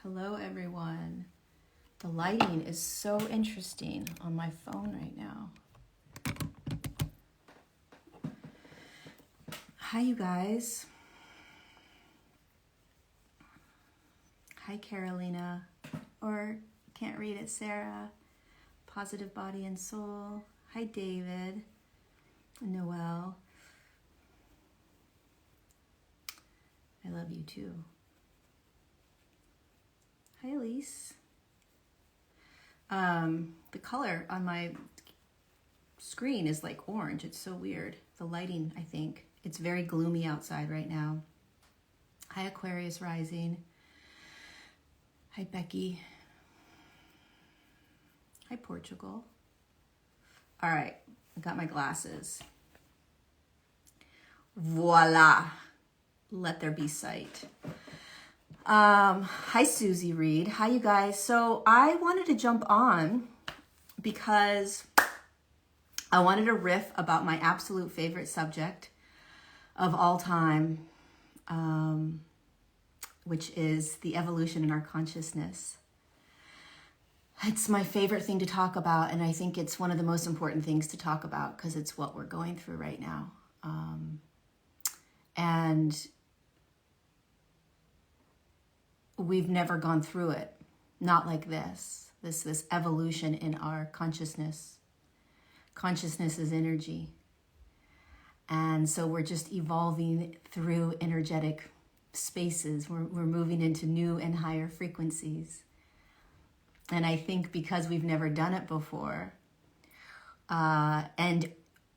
Hello, everyone. The lighting is so interesting on my phone right now. Hi, you guys. Hi, Carolina. Or can't read it, Sarah. Positive Body and Soul. Hi, David. Noel. I love you too. Hi, Elise. The color on my screen is like orange. It's so weird. The lighting, I think. It's very gloomy outside right now. Hi, Aquarius rising. Hi, Becky. Hi, Portugal. All right, I got my glasses. Voila. Let there be sight. Hi, Susie Reed. Hi, you guys. So I wanted to jump on because I wanted to riff about my absolute favorite subject of all time, which is the evolution in our consciousness. It's my favorite thing to talk about, and I think it's one of the most important things to talk about because it's what we're going through right now. And we've never gone through it, not like this evolution in our consciousness. Consciousness is energy. And so we're just evolving through energetic spaces. We're moving into new and higher frequencies. And I think because we've never done it before, and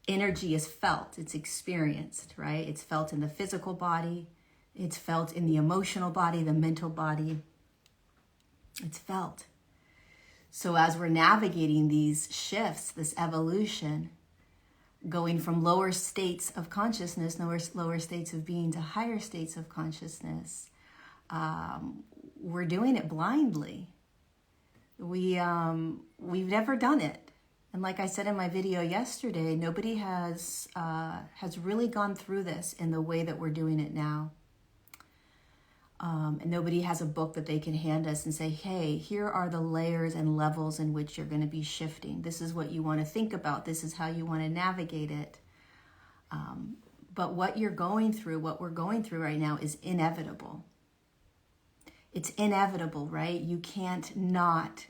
energy is felt, it's experienced, right? It's felt in the physical body. It's felt in the emotional body, the mental body. It's felt. So as we're navigating these shifts, this evolution, going from lower states of consciousness, lower states of being to higher states of consciousness, we're doing it blindly. We've never done it. And like I said in my video yesterday, nobody has really gone through this in the way that we're doing it now. And nobody has a book that they can hand us and say, hey, here are the layers and levels in which you're going to be shifting. This is what you want to think about. This is how you want to navigate it. But what we're going through right now is inevitable. It's inevitable, right? You can't not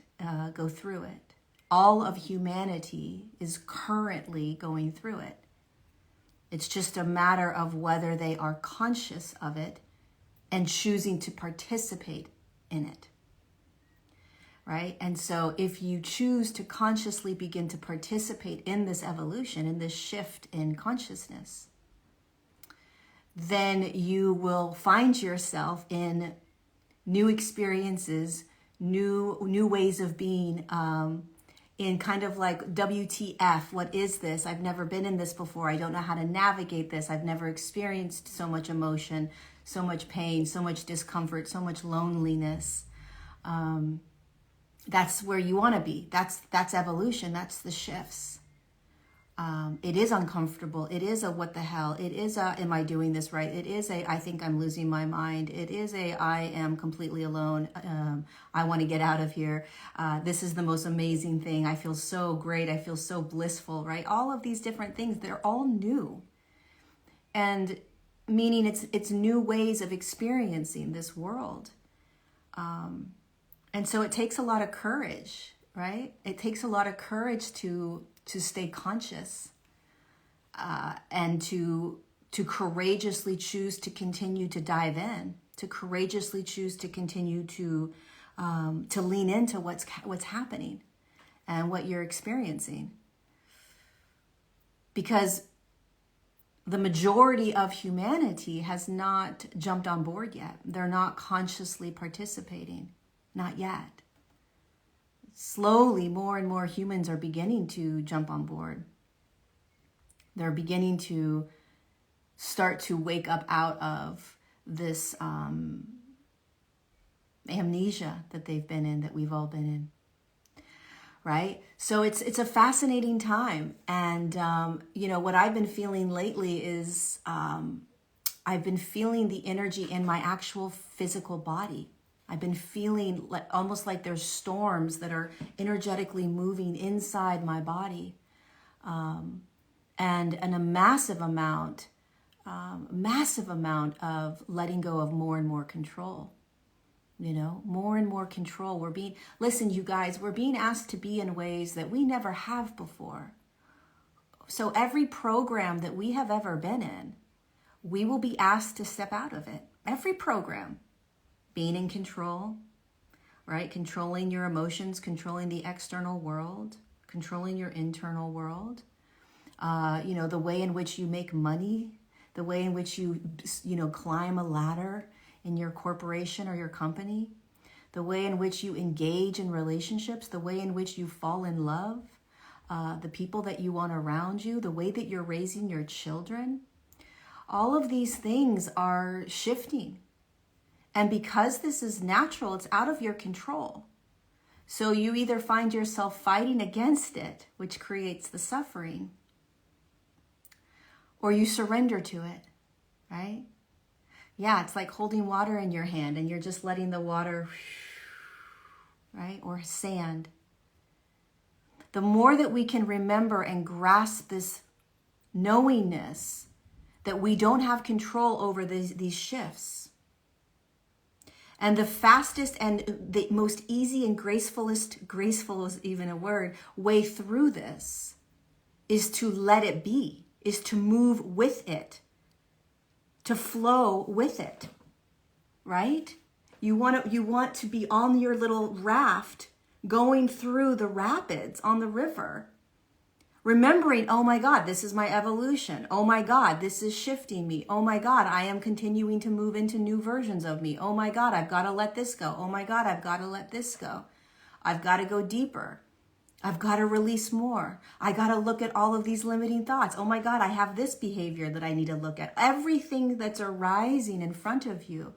go through it. All of humanity is currently going through it. It's just a matter of whether they are conscious of it and choosing to participate in it, right? And so if you choose to consciously begin to participate in this evolution, in this shift in consciousness, then you will find yourself in new experiences, new ways of being, in kind of like WTF, what is this? I've never been in this before. I don't know how to navigate this. I've never experienced so much emotion, so much pain, so much discomfort, so much loneliness. That's where you want to be. That's evolution. That's the shifts. It is uncomfortable. It is a what the hell. It is a, am I doing this right? It is a, I think I'm losing my mind. It is a, I am completely alone. I want to get out of here. This is the most amazing thing. I feel so great. I feel so blissful, right? All of these different things, they're all new. And meaning it's new ways of experiencing this world. And so it takes a lot of courage, right? It takes a lot of courage to stay conscious and to courageously choose to continue to dive in, to courageously choose to continue to lean into what's happening and what you're experiencing. Because the majority of humanity has not jumped on board yet. They're not consciously participating, not yet. Slowly, more and more humans are beginning to jump on board. They're beginning to start to wake up out of this amnesia that they've been in, that we've all been in. Right? So it's a fascinating time. And, what I've been feeling lately is I've been feeling the energy in my actual physical body. I've been feeling almost like there's storms that are energetically moving inside my body. And a massive amount of letting go of more and more control. More and more control. Listen, you guys, we're being asked to be in ways that we never have before. So every program that we have ever been in, we will be asked to step out of it. Every program. Being in control, right? Controlling your emotions, controlling the external world, controlling your internal world. The way in which you make money, the way in which you climb a ladder in your corporation or your company, the way in which you engage in relationships, the way in which you fall in love, the people that you want around you, the way that you're raising your children. All of these things are shifting. And because this is natural, it's out of your control. So you either find yourself fighting against it, which creates the suffering, or you surrender to it, right? Yeah, it's like holding water in your hand and you're just letting the water, right? Or sand. The more that we can remember and grasp this knowingness that we don't have control over these shifts. And the fastest and the most easy and graceful is even a word, way through this is to let it be, is to move with it, to flow with it, right? You want to be on your little raft going through the rapids on the river, remembering, oh my God, this is my evolution. Oh my God, this is shifting me. Oh my God, I am continuing to move into new versions of me. Oh my God, I've got to let this go. Oh my God, I've got to let this go. I've got to go deeper. I've got to release more. I got to look at all of these limiting thoughts. Oh my God, I have this behavior that I need to look at. Everything that's arising in front of you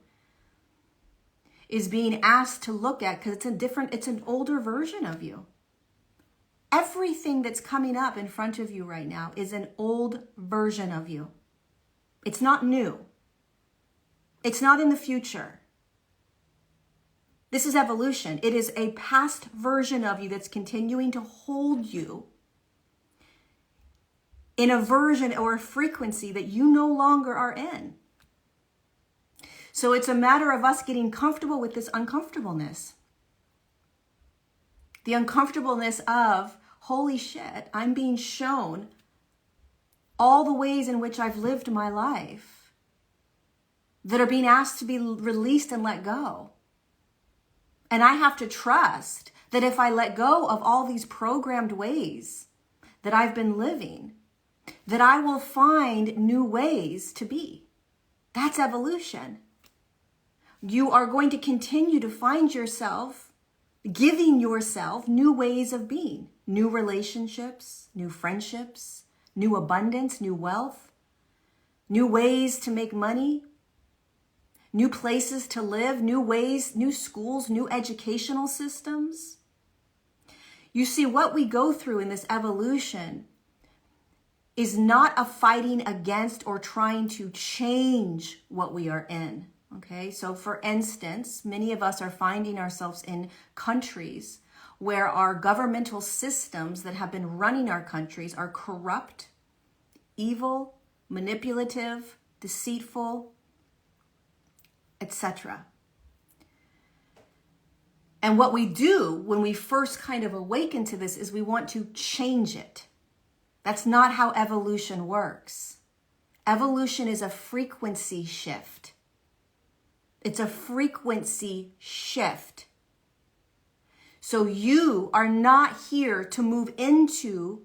is being asked to look at because it's an older version of you. Everything that's coming up in front of you right now is an old version of you. It's not new. It's not in the future. This is evolution. It is a past version of you that's continuing to hold you in a version or a frequency that you no longer are in. So it's a matter of us getting comfortable with this uncomfortableness. The uncomfortableness of, holy shit, I'm being shown all the ways in which I've lived my life that are being asked to be released and let go. And I have to trust that if I let go of all these programmed ways that I've been living, that I will find new ways to be. That's evolution. You are going to continue to find yourself giving yourself new ways of being, new relationships, new friendships, new abundance, new wealth, new ways to make money, new places to live, new ways, new schools, new educational systems. You see, what we go through in this evolution is not a fighting against or trying to change what we are in. Okay, so for instance, many of us are finding ourselves in countries where our governmental systems that have been running our countries are corrupt, evil, manipulative, deceitful, etc. And what we do when we first kind of awaken to this is we want to change it. That's not how evolution works. Evolution is a frequency shift. It's a frequency shift. So you are not here to move into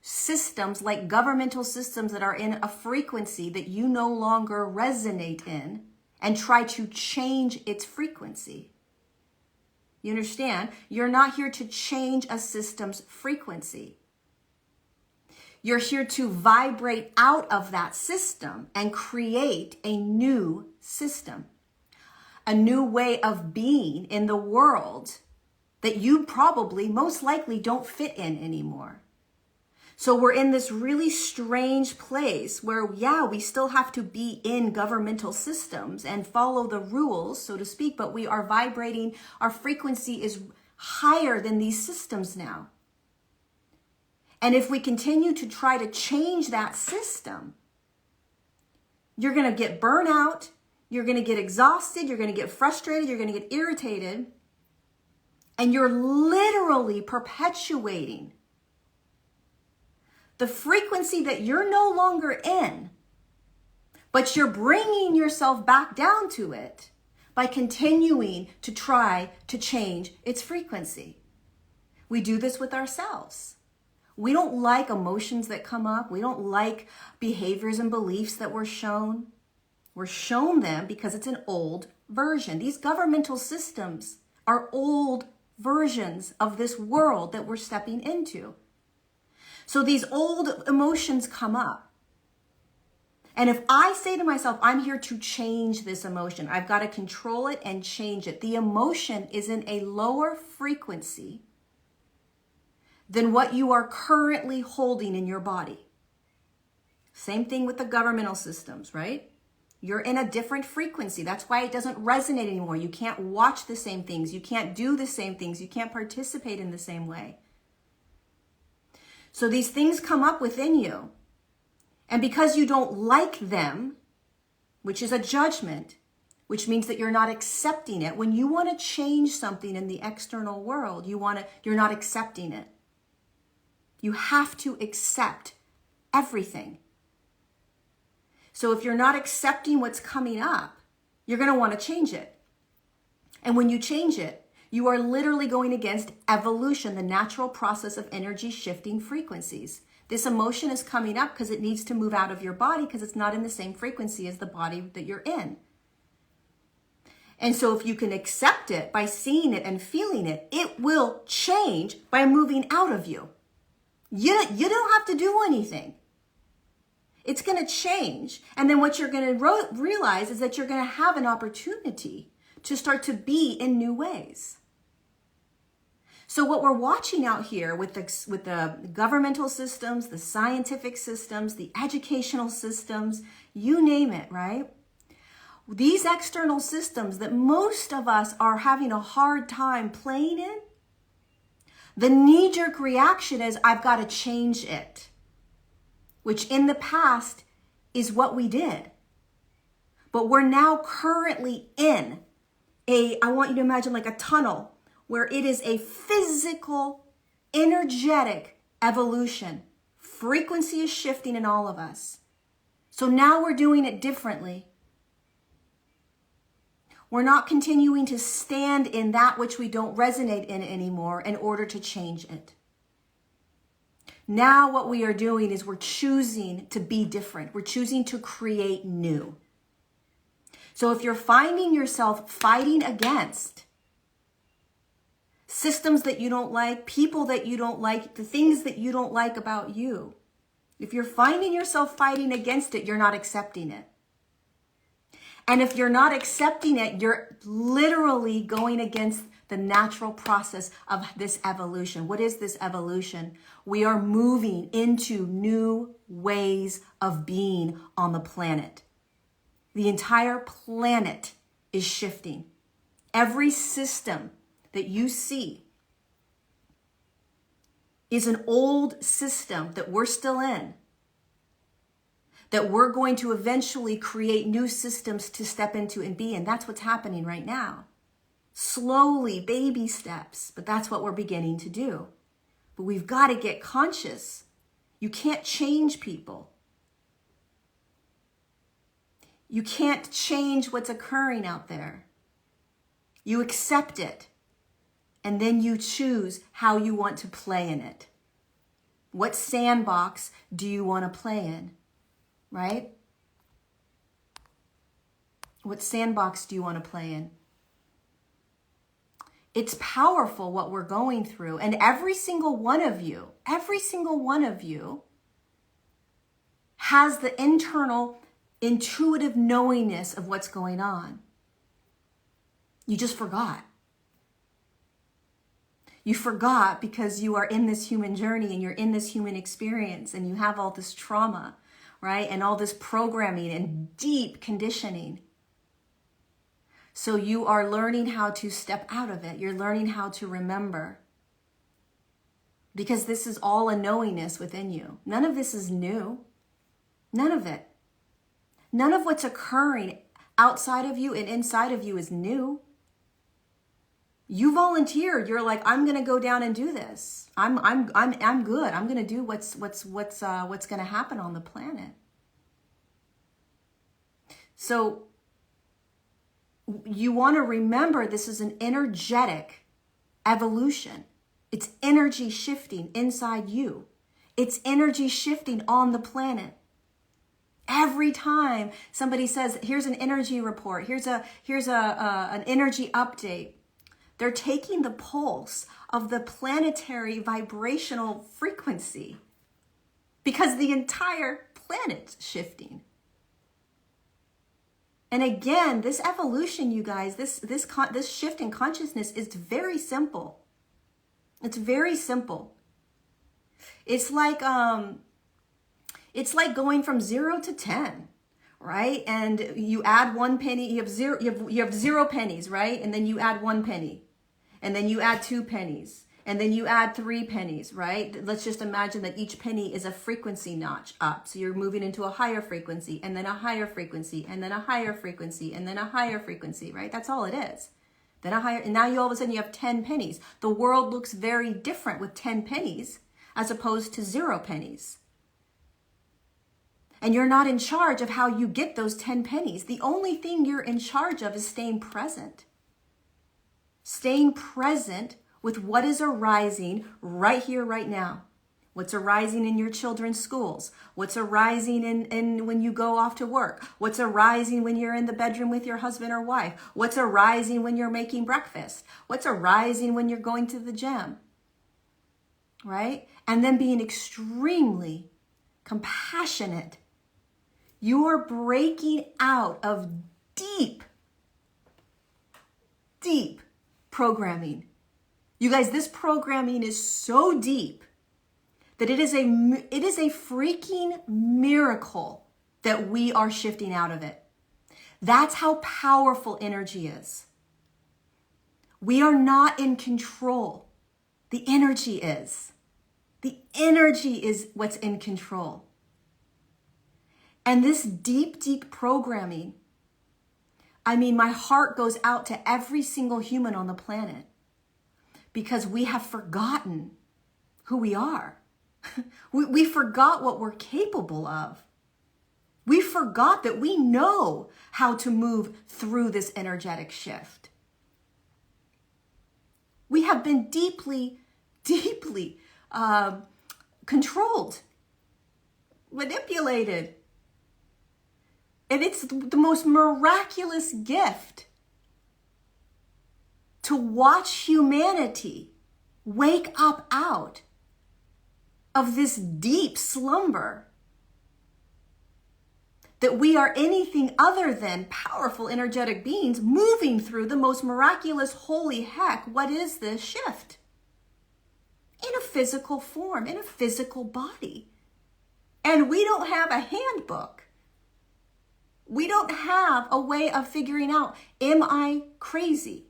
systems like governmental systems that are in a frequency that you no longer resonate in and try to change its frequency. You understand? You're not here to change a system's frequency. You're here to vibrate out of that system and create a new system, a new way of being in the world that you probably most likely don't fit in anymore. So we're in this really strange place where, yeah, we still have to be in governmental systems and follow the rules, so to speak, but we are vibrating, our frequency is higher than these systems now. And if we continue to try to change that system, you're going to get burnout, you're going to get exhausted, you're going to get frustrated, you're going to get irritated, and you're literally perpetuating the frequency that you're no longer in, but you're bringing yourself back down to it by continuing to try to change its frequency. We do this with ourselves. We don't like emotions that come up. We don't like behaviors and beliefs that we're shown. We're shown them because it's an old version. These governmental systems are old versions of this world that we're stepping into. So these old emotions come up. And if I say to myself, I'm here to change this emotion, I've got to control it and change it. The emotion is in a lower frequency than what you are currently holding in your body. Same thing with the governmental systems, right? You're in a different frequency. That's why it doesn't resonate anymore. You can't watch the same things. You can't do the same things. You can't participate in the same way. So these things come up within you. And because you don't like them, which is a judgment, which means that you're not accepting it. When you want to change something in the external world, you're not accepting it. You have to accept everything. So if you're not accepting what's coming up, you're going to want to change it. And when you change it, you are literally going against evolution, the natural process of energy shifting frequencies. This emotion is coming up because it needs to move out of your body because it's not in the same frequency as the body that you're in. And so if you can accept it by seeing it and feeling it, it will change by moving out of you. You don't have to do anything. It's going to change. And then what you're going to realize is that you're going to have an opportunity to start to be in new ways. So what we're watching out here with the governmental systems, the scientific systems, the educational systems, you name it, right? These external systems that most of us are having a hard time playing in, the knee-jerk reaction is, I've got to change it, which in the past is what we did. But we're now currently in I want you to imagine like a tunnel where it is a physical, energetic evolution. Frequency is shifting in all of us. So now we're doing it differently. We're not continuing to stand in that which we don't resonate in anymore in order to change it. Now what we are doing is we're choosing to be different. We're choosing to create new. So if you're finding yourself fighting against systems that you don't like, people that you don't like, the things that you don't like about you, if you're finding yourself fighting against it, you're not accepting it. And if you're not accepting it, you're literally going against the natural process of this evolution. What is this evolution? We are moving into new ways of being on the planet. The entire planet is shifting. Every system that you see is an old system that we're still in, that we're going to eventually create new systems to step into and be in. That's what's happening right now. Slowly, baby steps, but that's what we're beginning to do. But we've got to get conscious. You can't change people. You can't change what's occurring out there. You accept it, and then you choose how you want to play in it. What sandbox do you want to play in, right? What sandbox do you want to play in? It's powerful what we're going through, and every single one of you has the internal intuitive knowingness of what's going on. You just forgot. You forgot because you are in this human journey and you're in this human experience and you have all this trauma, right? And all this programming and deep conditioning. So you are learning how to step out of it. You're learning how to remember. Because this is all a knowingness within you. None of this is new. None of it. None of what's occurring outside of you and inside of you is new. You volunteered. You're like, I'm going to go down and do this. I'm good. I'm going to do what's going to happen on the planet. So you want to remember this is an energetic evolution. It's energy shifting inside you. It's energy shifting on the planet. Every time somebody says, here's an energy report, here's an energy update, they're taking the pulse of the planetary vibrational frequency because the entire planet's shifting. And again, this evolution, you guys, this shift in consciousness is very simple. It's very simple. It's like going from 0 to 10, right? And you add 1 penny, you have 0 pennies, right? And then you add 1 penny. And then you add 2 pennies. And then you add 3 pennies, right? Let's just imagine that each penny is a frequency notch up. So you're moving into a higher frequency, and then a higher frequency, and then a higher frequency, and then a higher frequency, right? That's all it is. Then and now all of a sudden you have 10 pennies. The world looks very different with 10 pennies as opposed to 0 pennies. And you're not in charge of how you get those 10 pennies. The only thing you're in charge of is staying present. Staying present with what is arising right here, right now. What's arising in your children's schools? What's arising in when you go off to work? What's arising when you're in the bedroom with your husband or wife? What's arising when you're making breakfast? What's arising when you're going to the gym? Right? And then being extremely compassionate. You are breaking out of deep programming. You guys, this programming is so deep that it is a freaking miracle that we are shifting out of it. That's how powerful energy is. We are not in control. The energy is. The energy is what's in control. And this deep programming, I mean, my heart goes out to every single human on the planet because we have forgotten who we are. We forgot what we're capable of. We forgot that we know how to move through this energetic shift. We have been deeply controlled, manipulated. And it's the most miraculous gift to watch humanity wake up out of this deep slumber that we are anything other than powerful energetic beings moving through the most miraculous, holy heck, what is this shift? In a physical form, in a physical body. And we don't have a handbook. We don't have a way of figuring out, am I crazy?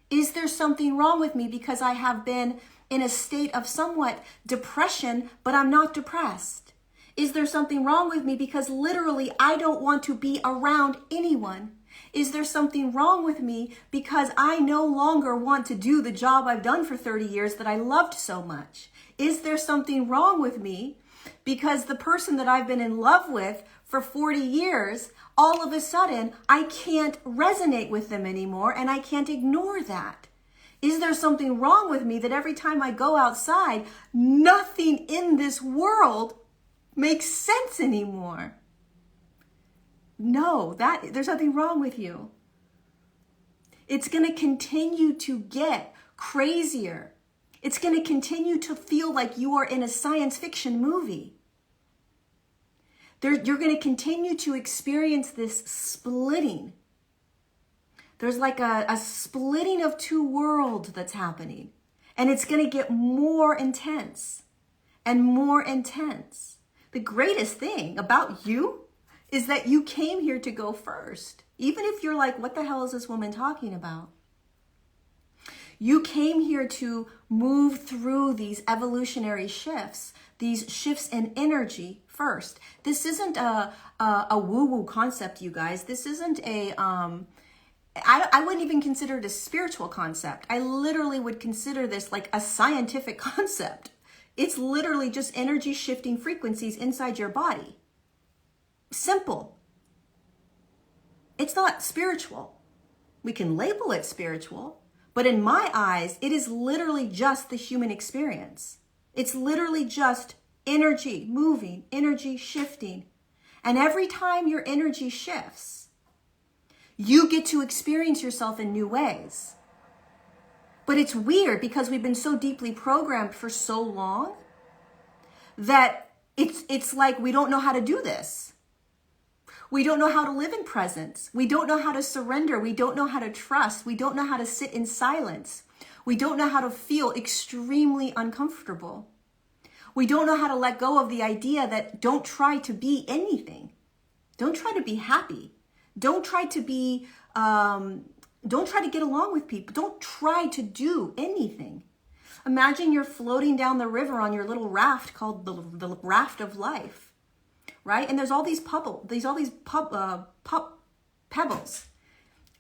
Is there something wrong with me because I have been in a state of somewhat depression, but I'm not depressed? Is there something wrong with me because literally I don't want to be around anyone? Is there something wrong with me because I no longer want to do the job I've done for 30 years that I loved so much? Is there something wrong with me because the person that I've been in love with for 40 years, all of a sudden I can't resonate with them anymore and I can't ignore that? Is there something wrong with me that every time I go outside, nothing in this world makes sense anymore? No, there's nothing wrong with you. It's going to continue to get crazier. It's going to continue to feel like you are in a science fiction movie. You're going to continue to experience this splitting. There's like a splitting of two worlds that's happening. And it's going to get more intense and more intense. The greatest thing about you is that you came here to go first. Even if you're like, what the hell is this woman talking about? You came here to move through these evolutionary shifts, these shifts in energy first. This isn't a woo-woo concept, you guys. This isn't I wouldn't even consider it a spiritual concept. I literally would consider this like a scientific concept. It's literally just energy shifting frequencies inside your body. Simple. It's not spiritual. We can label it spiritual, but in my eyes, it is literally just the human experience. It's literally just energy moving, energy shifting. And every time your energy shifts, you get to experience yourself in new ways. But it's weird because we've been so deeply programmed for so long that it's like we don't know how to do this. We don't know how to live in presence. We don't know how to surrender. We don't know how to trust. We don't know how to sit in silence. We don't know how to feel extremely uncomfortable. We don't know how to let go of the idea that don't try to be anything. Don't try to be happy. Don't try to be, don't try to get along with people. Don't try to do anything. Imagine you're floating down the river on your little raft called the raft of life, right? And there's all these pebbles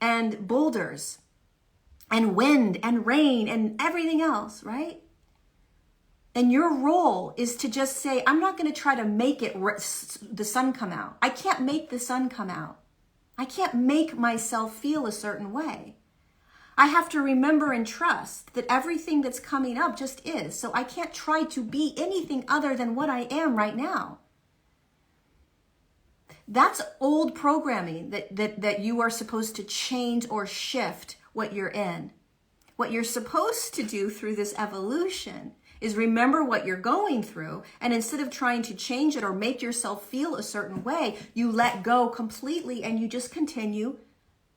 and boulders and wind and rain and everything else, right? And your role is to just say, I'm not going to try to make the sun come out. I can't make the sun come out. I can't make myself feel a certain way. I have to remember and trust that everything that's coming up just is. So I can't try to be anything other than what I am right now. That's old programming that you are supposed to change or shift what you're in. What you're supposed to do through this evolution is remember what you're going through, and instead of trying to change it or make yourself feel a certain way, you let go completely and you just continue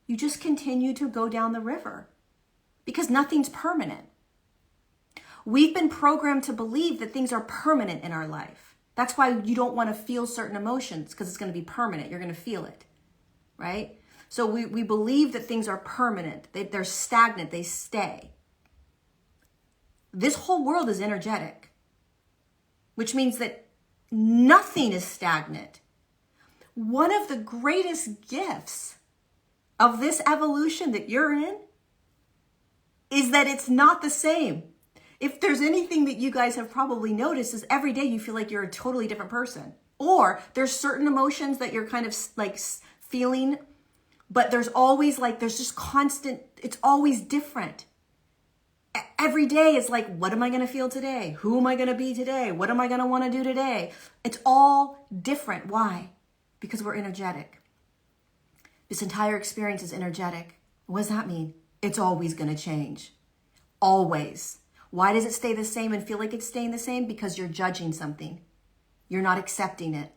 to go down the river because nothing's permanent. We've been programmed to believe that things are permanent in our life. That's why you don't want to feel certain emotions, because it's going to be permanent. You're going to feel it, right? So we believe that things are permanent. They're stagnant. They stay. This whole world is energetic, which means that nothing is stagnant. One of the greatest gifts of this evolution that you're in is that it's not the same. If there's anything that you guys have probably noticed is every day you feel like you're a totally different person. Or there's certain emotions that you're kind of like feeling, but there's just constant, it's always different. Every day it's like, what am I going to feel today? Who am I going to be today? What am I going to want to do today? It's all different. Why? Because we're energetic. This entire experience is energetic. What does that mean? It's always going to change. Always. Why does it stay the same and feel like it's staying the same? Because you're judging something. You're not accepting it.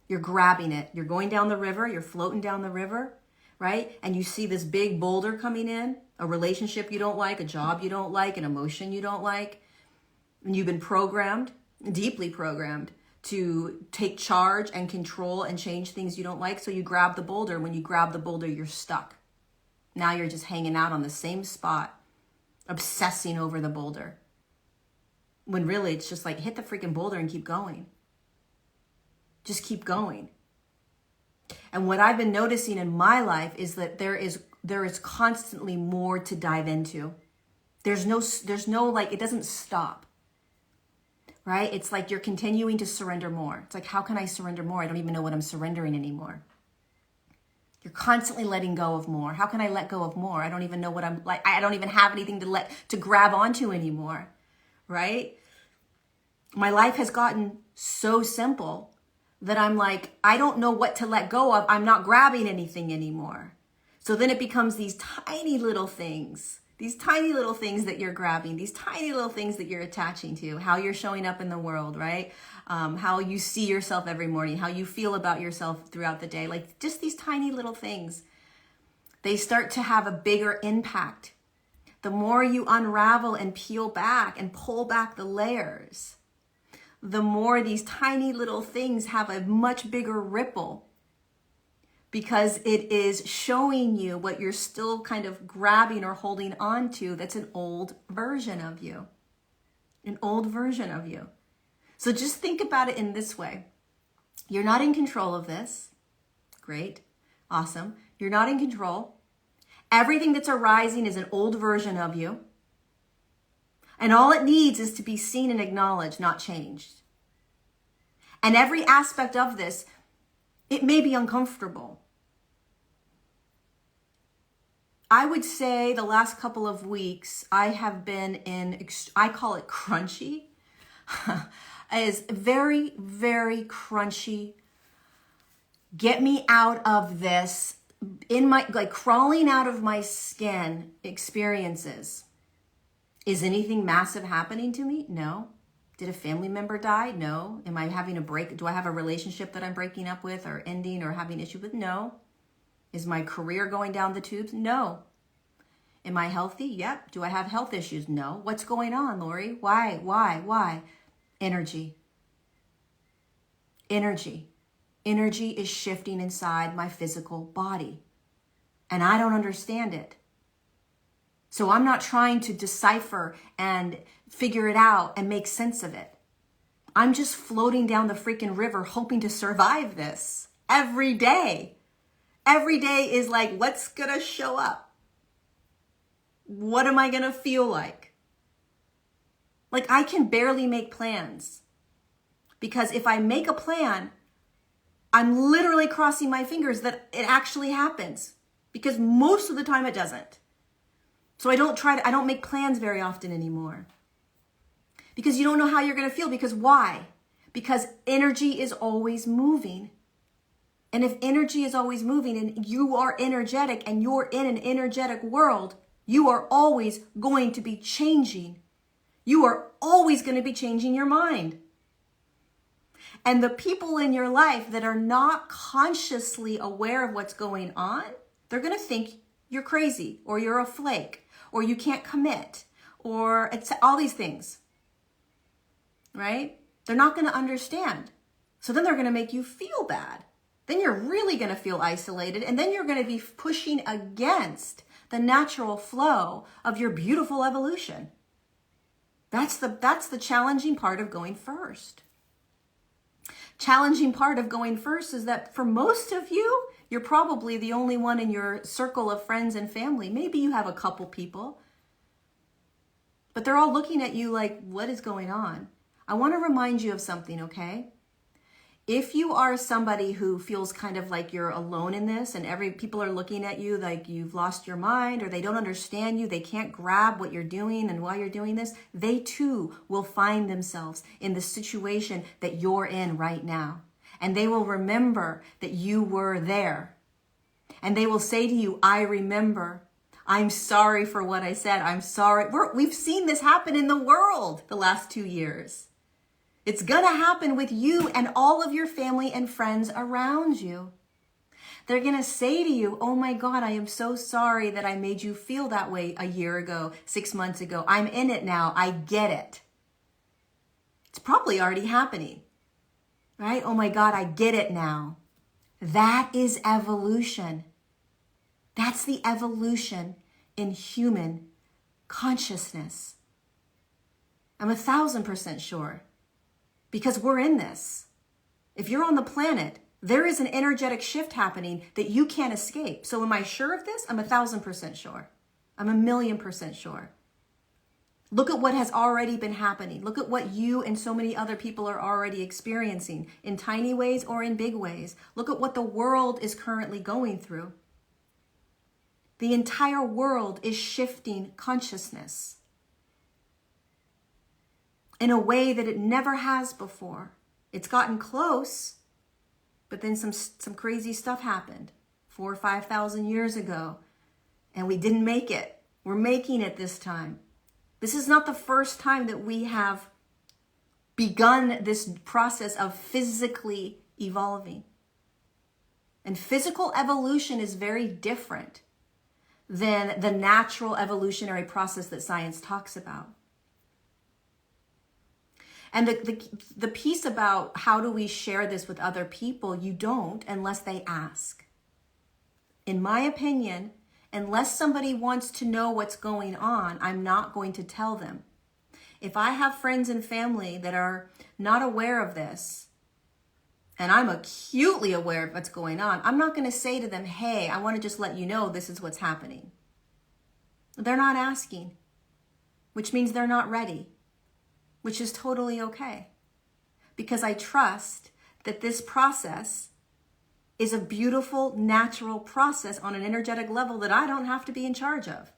You're grabbing it. You're going down the river. You're floating down the river, right? And you see this big boulder coming in. A relationship you don't like, a job you don't like, an emotion you don't like. And you've been programmed, deeply programmed, to take charge and control and change things you don't like. So you grab the boulder. When you grab the boulder, you're stuck. Now you're just hanging out on the same spot, obsessing over the boulder. When really it's just like, hit the freaking boulder and keep going. Just keep going. And what I've been noticing in my life is that there is constantly more to dive into. There's no like, it doesn't stop, right? It's like you're continuing to surrender more. It's like, how can I surrender more? I don't even know what I'm surrendering anymore. You're constantly letting go of more. How can I let go of more? I don't even know what I'm like. I don't even have anything to grab onto anymore, right? My life has gotten so simple that I'm like, I don't know what to let go of. I'm not grabbing anything anymore. So then it becomes these tiny little things that you're grabbing, these tiny little things that you're attaching to, how you're showing up in the world, right? How you see yourself every morning, how you feel about yourself throughout the day, like just these tiny little things. They start to have a bigger impact the more you unravel and peel back and pull back the layers, the more these tiny little things have a much bigger ripple, because it is showing you what you're still kind of grabbing or holding on to. That's an old version of you. An old version of you. So just think about it in this way. You're not in control of this. Great. Awesome. You're not in control. Everything that's arising is an old version of you. And all it needs is to be seen and acknowledged, not changed. And every aspect of this, it may be uncomfortable. I would say the last couple of weeks, I have been in, I call it crunchy. Is very, very crunchy. Get me out of this, in my, like crawling out of my skin experiences. Is anything massive happening to me? No. Did a family member die? No. Am I having a break? Do I have a relationship that I'm breaking up with or ending or having issues with? No. Is my career going down the tubes? No. Am I healthy? Yep. Do I have health issues? No. What's going on, Lori? Why? Energy. Energy. Energy is shifting inside my physical body. And I don't understand it. So I'm not trying to decipher and figure it out and make sense of it. I'm just floating down the freaking river hoping to survive this every day. Every day is like, what's gonna show up? What am I gonna feel like? Like I can barely make plans, because if I make a plan, I'm literally crossing my fingers that it actually happens, because most of the time it doesn't. So I don't make plans very often anymore, because you don't know how you're gonna feel. Because why? Because energy is always moving. And if energy is always moving and you are energetic and you're in an energetic world, you are always going to be changing. You are always going to be changing your mind. And the people in your life that are not consciously aware of what's going on, they're going to think you're crazy, or you're a flake, or you can't commit, or it's all these things, right? They're not going to understand. So then they're going to make you feel bad. Then you're really going to feel isolated, and then you're going to be pushing against the natural flow of your beautiful evolution. That's the challenging part of going first. Challenging part of going first is that for most of you, you're probably the only one in your circle of friends and family. Maybe you have a couple people, but they're all looking at you like, what is going on? I want to remind you of something, okay? If you are somebody who feels kind of like you're alone in this, and people are looking at you like you've lost your mind, or they don't understand you, they can't grab what you're doing and why you're doing this, they too will find themselves in the situation that you're in right now. And they will remember that you were there. And they will say to you, I remember. I'm sorry for what I said. I'm sorry. We've seen this happen in the world the last 2 years. It's gonna happen with you and all of your family and friends around you. They're gonna say to you, oh my God, I am so sorry that I made you feel that way a year ago, 6 months ago. I'm in it now, I get it. It's probably already happening, right? Oh my God, I get it now. That is evolution. That's the evolution in human consciousness. I'm 1,000% sure. Because we're in this. If you're on the planet, there is an energetic shift happening that you can't escape. So am I sure of this? I'm 1,000% sure. I'm 1,000,000% sure. Look at what has already been happening. Look at what you and so many other people are already experiencing in tiny ways or in big ways. Look at what the world is currently going through. The entire world is shifting consciousness in a way that it never has before. It's gotten close, but then some crazy stuff happened 4,000 or 5,000 years ago, and we didn't make it. We're making it this time. This is not the first time that we have begun this process of physically evolving. And physical evolution is very different than the natural evolutionary process that science talks about. And the piece about how do we share this with other people, you don't unless they ask. In my opinion, unless somebody wants to know what's going on, I'm not going to tell them. If I have friends and family that are not aware of this, and I'm acutely aware of what's going on, I'm not going to say to them, hey, I want to just let you know this is what's happening. They're not asking, which means they're not ready, which is totally okay. Because I trust that this process is a beautiful, natural process on an energetic level that I don't have to be in charge of.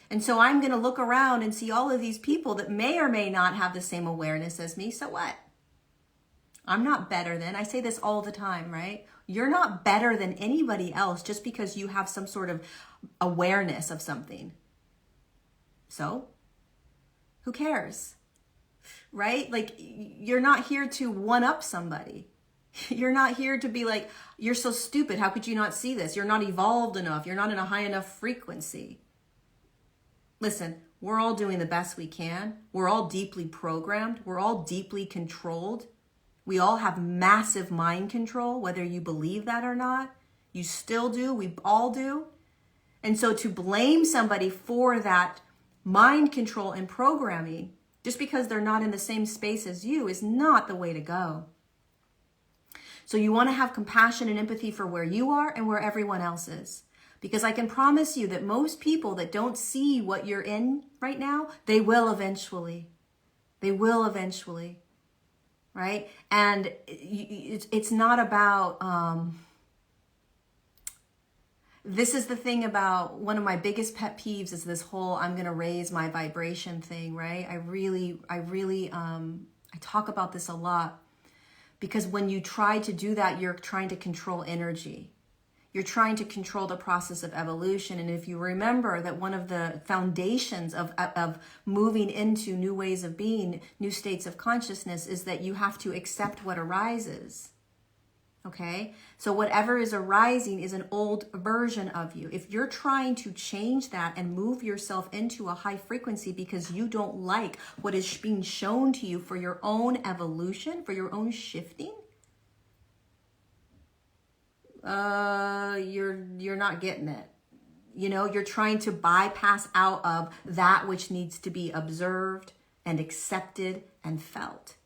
And so I'm going to look around and see all of these people that may or may not have the same awareness as me. So what? I'm not better than. I say this all the time, right? You're not better than anybody else just because you have some sort of awareness of something. So, who cares? Right? Like, you're not here to one-up somebody. You're not here to be like, you're so stupid. How could you not see this? You're not evolved enough. You're not in a high enough frequency. Listen, we're all doing the best we can. We're all deeply programmed. We're all deeply controlled. We all have massive mind control, whether you believe that or not. You still do. We all do. And so to blame somebody for that mind control and programming, just because they're not in the same space as you, is not the way to go. So you want to have compassion and empathy for where you are and where everyone else is. Because I can promise you that most people that don't see what you're in right now, they will eventually. They will eventually. Right? And it's not about, this is the thing about one of my biggest pet peeves is this whole, I'm going to raise my vibration thing, right? I talk about this a lot. Because when you try to do that, you're trying to control energy. You're trying to control the process of evolution. And if you remember that one of the foundations of moving into new ways of being, new states of consciousness, is that you have to accept what arises. Okay? So whatever is arising is an old version of you. If you're trying to change that and move yourself into a high frequency because you don't like what is being shown to you for your own evolution, for your own shifting, you're not getting it. You know, you're trying to bypass out of that which needs to be observed and accepted and felt.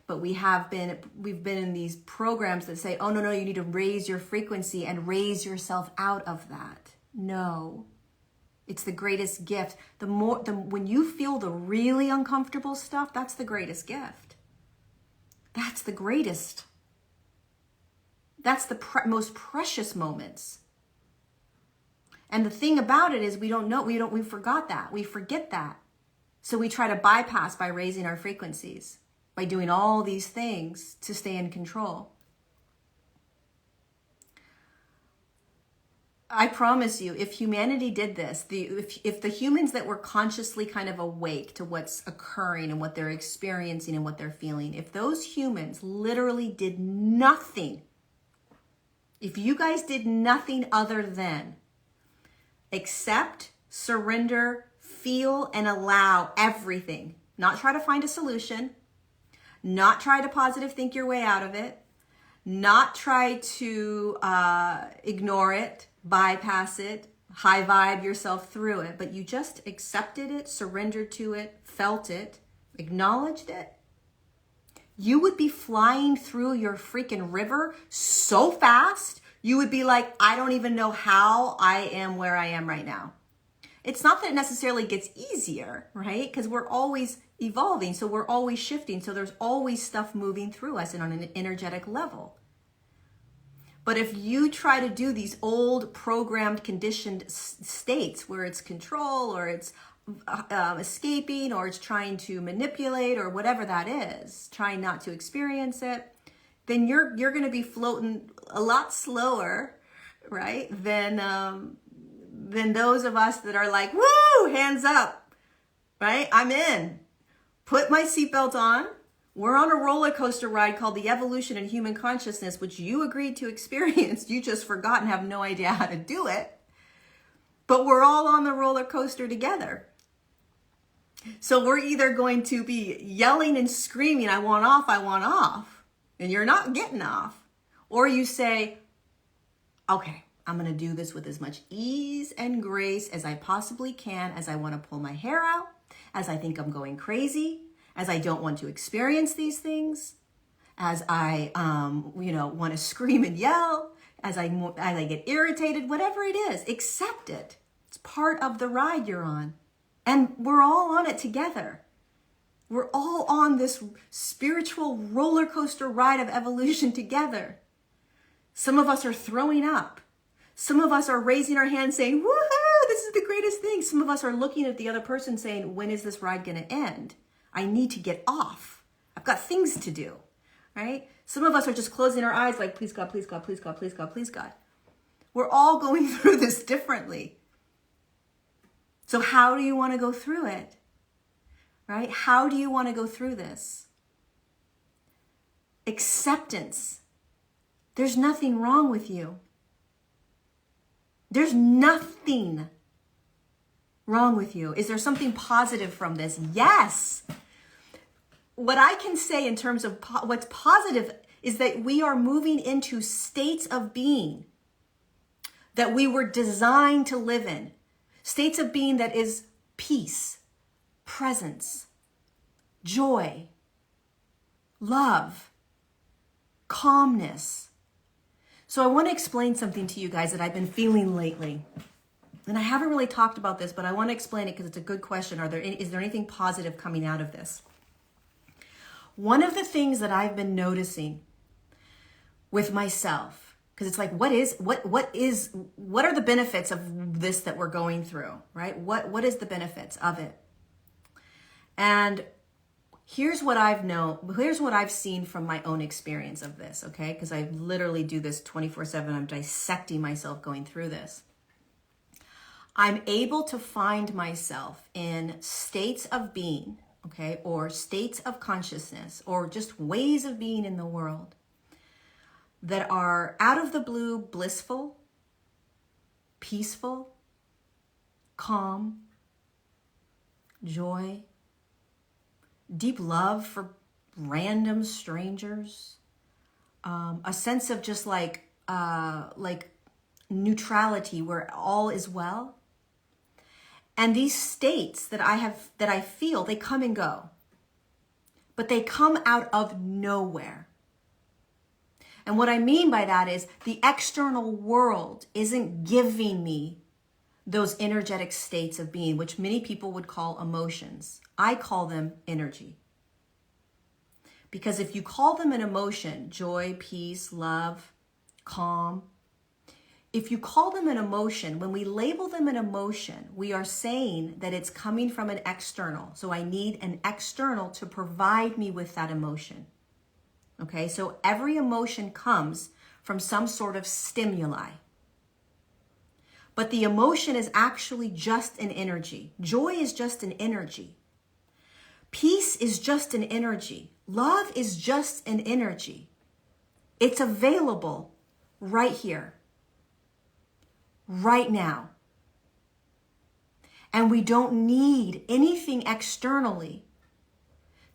But we've been in these programs that say, oh, no, you need to raise your frequency and raise yourself out of that. No, it's the greatest gift. When you feel the really uncomfortable stuff, that's the greatest gift. That's the greatest. That's the most precious moments. And the thing about it is we forgot that. We forget that. So we try to bypass by raising our frequencies, by doing all these things to stay in control. I promise you, if humanity did this, if the humans that were consciously kind of awake to what's occurring and what they're experiencing and what they're feeling, if those humans literally did nothing, if you guys did nothing other than accept, surrender, feel, and allow everything, not try to find a solution, not try to positive think your way out of it, not try to ignore it, bypass it, high vibe yourself through it, but you just accepted it, surrendered to it, felt it, acknowledged it, you would be flying through your freaking river so fast, you would be like, I don't even know how I am where I am right now. It's not that it necessarily gets easier, right? Because we're always evolving, so we're always shifting, so there's always stuff moving through us and on an energetic level. But if you try to do these old programmed conditioned states where it's control or it's escaping or it's trying to manipulate or whatever that is, trying not to experience it, then you're going to be floating a lot slower, right, than those of us that are like, woo, hands up, right? I'm in. Put my seatbelt on. We're on a roller coaster ride called the evolution in human consciousness, which you agreed to experience. You just forgot and have no idea how to do it. But we're all on the roller coaster together. So we're either going to be yelling and screaming, I want off, and you're not getting off. Or you say, okay, I'm going to do this with as much ease and grace as I possibly can, as I want to pull my hair out, as I think I'm going crazy, as I don't want to experience these things, as I, want to scream and yell, as I get irritated, whatever it is, accept it. It's part of the ride you're on. And we're all on it together. We're all on this spiritual roller coaster ride of evolution together. Some of us are throwing up. Some of us are raising our hands saying, woohoo, this is the greatest thing. Some of us are looking at the other person saying, when is this ride going to end? I need to get off. I've got things to do, right? Some of us are just closing our eyes like, please God, please God, please God, please God, please God. We're all going through this differently. So how do you want to go through it? Right? How do you want to go through this? Acceptance. There's nothing wrong with you. There's nothing wrong with you. Is there something positive from this? Yes. What I can say in terms of what's positive is that we are moving into states of being that we were designed to live in. States of being that is peace, presence, joy, love, calmness. So I want to explain something to you guys that I've been feeling lately. And I haven't really talked about this, but I want to explain it because it's a good question. Is there anything positive coming out of this? One of the things that I've been noticing with myself, because it's like, what are the benefits of this that we're going through, right? What is the benefits of it? And here's what I've seen from my own experience of this, okay? Because I literally do this 24/7. I'm dissecting myself going through this. I'm able to find myself in states of being, okay, or states of consciousness, or just ways of being in the world that are out of the blue, blissful, peaceful, calm, joy, deep love for random strangers, a sense of just like neutrality where all is well. And these states that I feel, they come and go, but they come out of nowhere. And what I mean by that is the external world isn't giving me those energetic states of being, which many people would call emotions. I call them energy. Because if you call them an emotion, joy, peace, love, calm, if you call them an emotion, when we label them an emotion, we are saying that it's coming from an external. So I need an external to provide me with that emotion. Okay, so every emotion comes from some sort of stimuli. But the emotion is actually just an energy. Joy is just an energy. Peace is just an energy. Love is just an energy. It's available right here, right now. And we don't need anything externally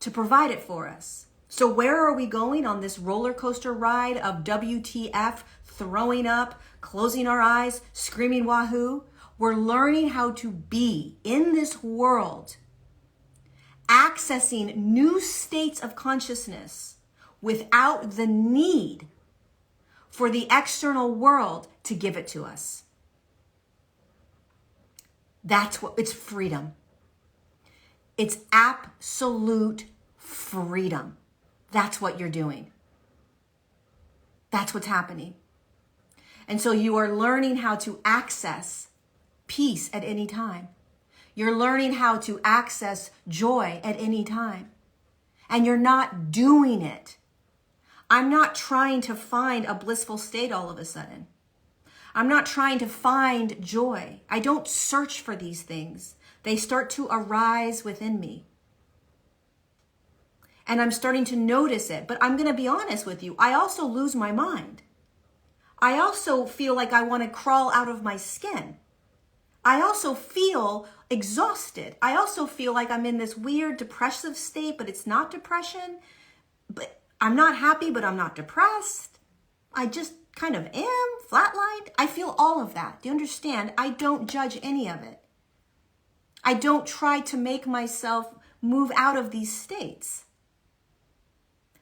to provide it for us. So where are we going on this roller coaster ride of WTF, throwing up, closing our eyes, screaming wahoo? We're learning how to be in this world, accessing new states of consciousness without the need for the external world to give it to us. It's freedom. It's absolute freedom. That's what you're doing. That's what's happening. And so you are learning how to access peace at any time. You're learning how to access joy at any time. And you're not doing it. I'm not trying to find a blissful state all of a sudden. I'm not trying to find joy. I don't search for these things. They start to arise within me. And I'm starting to notice it. But I'm going to be honest with you. I also lose my mind. I also feel like I want to crawl out of my skin. I also feel exhausted. I also feel like I'm in this weird depressive state, but it's not depression. But I'm not happy, but I'm not depressed. I just kind of am flatlined. I feel all of that. Do you understand? I don't judge any of it. I don't try to make myself move out of these states.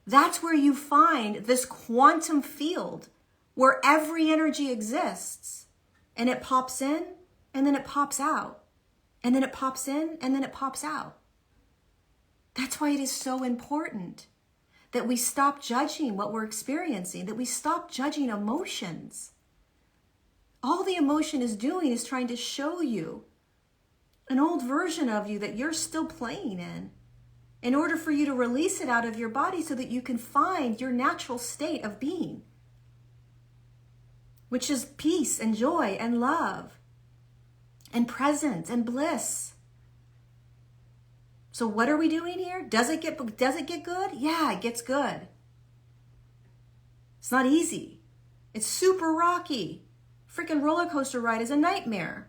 That's where you find this quantum field where every energy exists, and it pops in and then it pops out, and then it pops in and then it pops out. That's why it is so important that we stop judging what we're experiencing, that we stop judging emotions. All the emotion is doing is trying to show you an old version of you that you're still playing in order for you to release it out of your body so that you can find your natural state of being, which is peace and joy and love and presence and bliss. So what are we doing here? Does it get good? Yeah, it gets good. It's not easy. It's super rocky. Freaking roller coaster ride is a nightmare.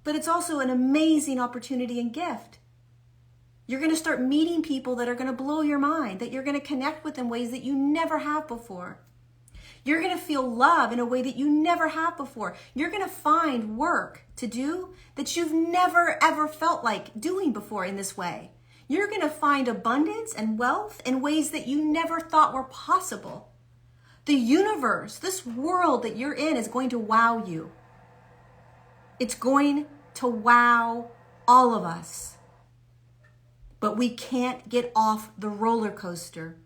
But it's also an amazing opportunity and gift. You're going to start meeting people that are going to blow your mind, that you're going to connect with in ways that you never have before. You're going to feel love in a way that you never have before. You're going to find work to do that you've never ever felt like doing before in this way. You're going to find abundance and wealth in ways that you never thought were possible. The universe, this world that you're in, is going to wow you. It's going to wow all of us. But we can't get off the roller coaster.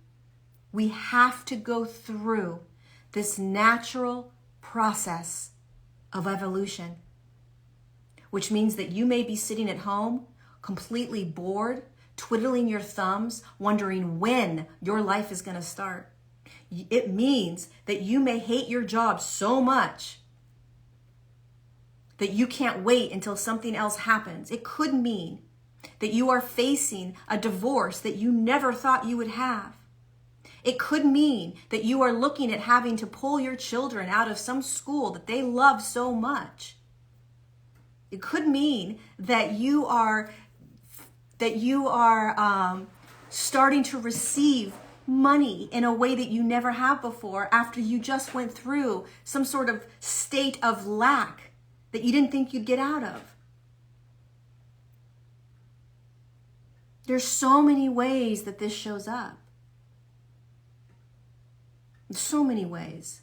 We have to go through this natural process of evolution, which means that you may be sitting at home completely bored, twiddling your thumbs, wondering when your life is going to start. It means that you may hate your job so much that you can't wait until something else happens. It could mean that you are facing a divorce that you never thought you would have. It could mean that you are looking at having to pull your children out of some school that they love so much. It could mean that you are starting to receive money in a way that you never have before after you just went through some sort of state of lack that you didn't think you'd get out of. There's so many ways that this shows up. In so many ways.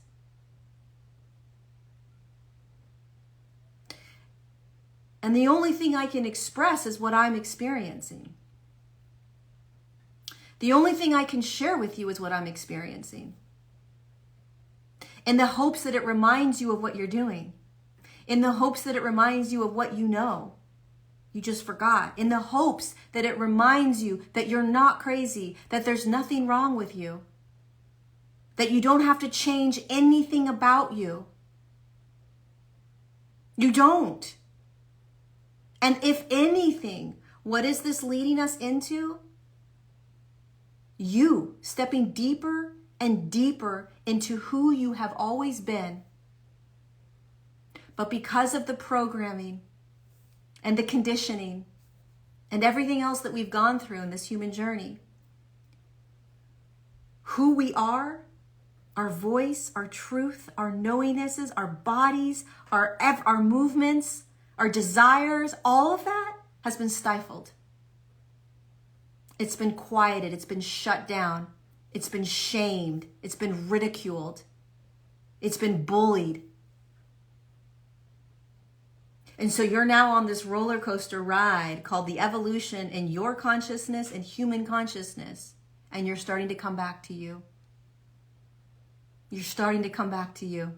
And the only thing I can express is what I'm experiencing. The only thing I can share with you is what I'm experiencing. In the hopes that it reminds you of what you're doing. In the hopes that it reminds you of what you know. You just forgot. In the hopes that it reminds you that you're not crazy, that there's nothing wrong with you, that you don't have to change anything about you. You don't. And if anything, what is this leading us into? You stepping deeper and deeper into who you have always been. But because of the programming and the conditioning and everything else that we've gone through in this human journey, who we are, our voice, our truth, our knowingnesses, our bodies, our movements, our desires, all of that has been stifled. It's been quieted. It's been shut down. It's been shamed. It's been ridiculed. It's been bullied. And so you're now on this roller coaster ride called the evolution in your consciousness and human consciousness. And you're starting to come back to you. You're starting to come back to you.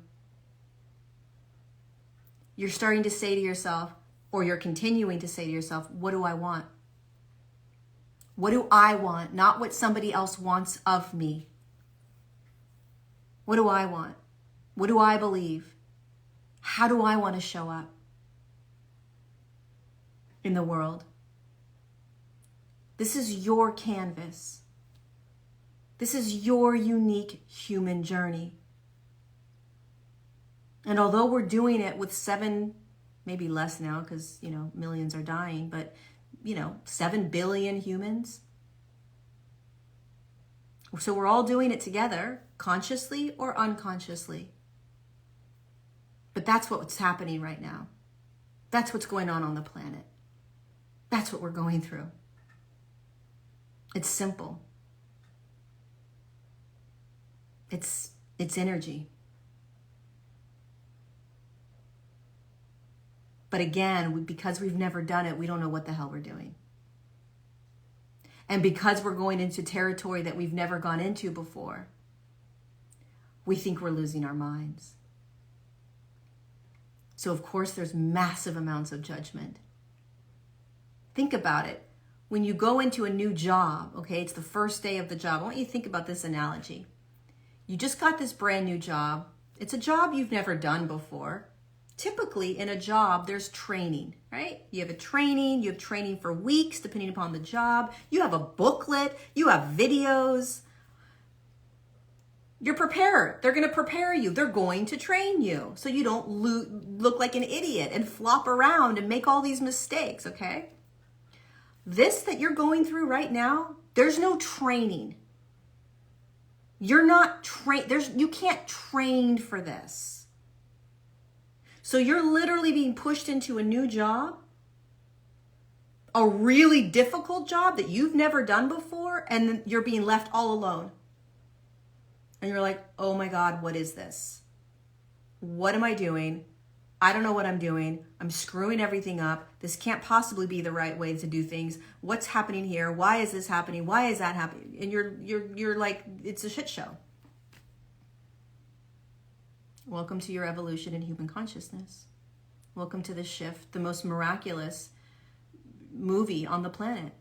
You're starting to say to yourself, or you're continuing to say to yourself, what do I want? What do I want? Not what somebody else wants of me. What do I want? What do I believe? How do I want to show up in the world? This is your canvas. This is your unique human journey. And although we're doing it with 7, maybe less now because, millions are dying, but, 7 billion humans. So we're all doing it together, consciously or unconsciously. But that's what's happening right now. That's what's going on the planet. That's what we're going through. It's simple. It's energy. But again, because we've never done it, we don't know what the hell we're doing. And because we're going into territory that we've never gone into before, we think we're losing our minds. So of course there's massive amounts of judgment. Think about it. When you go into a new job, okay, it's the first day of the job. I want you to think about this analogy. You just got this brand new job. It's a job you've never done before. Typically in a job, there's training, right? You have training for weeks, depending upon the job. You have a booklet, you have videos. You're prepared. They're going to prepare you. They're going to train you so you don't look like an idiot and flop around and make all these mistakes, okay? This that you're going through right now, there's no training. You're not trained. You can't train for this. So you're literally being pushed into a new job, a really difficult job that you've never done before, and then you're being left all alone. And you're like, oh my God, what is this? What am I doing? I don't know what I'm doing. I'm screwing everything up. This can't possibly be the right way to do things. What's happening here? Why is this happening? Why is that happening? And you're like, it's a shit show. Welcome to your evolution in human consciousness. Welcome to the shift, the most miraculous movie on the planet.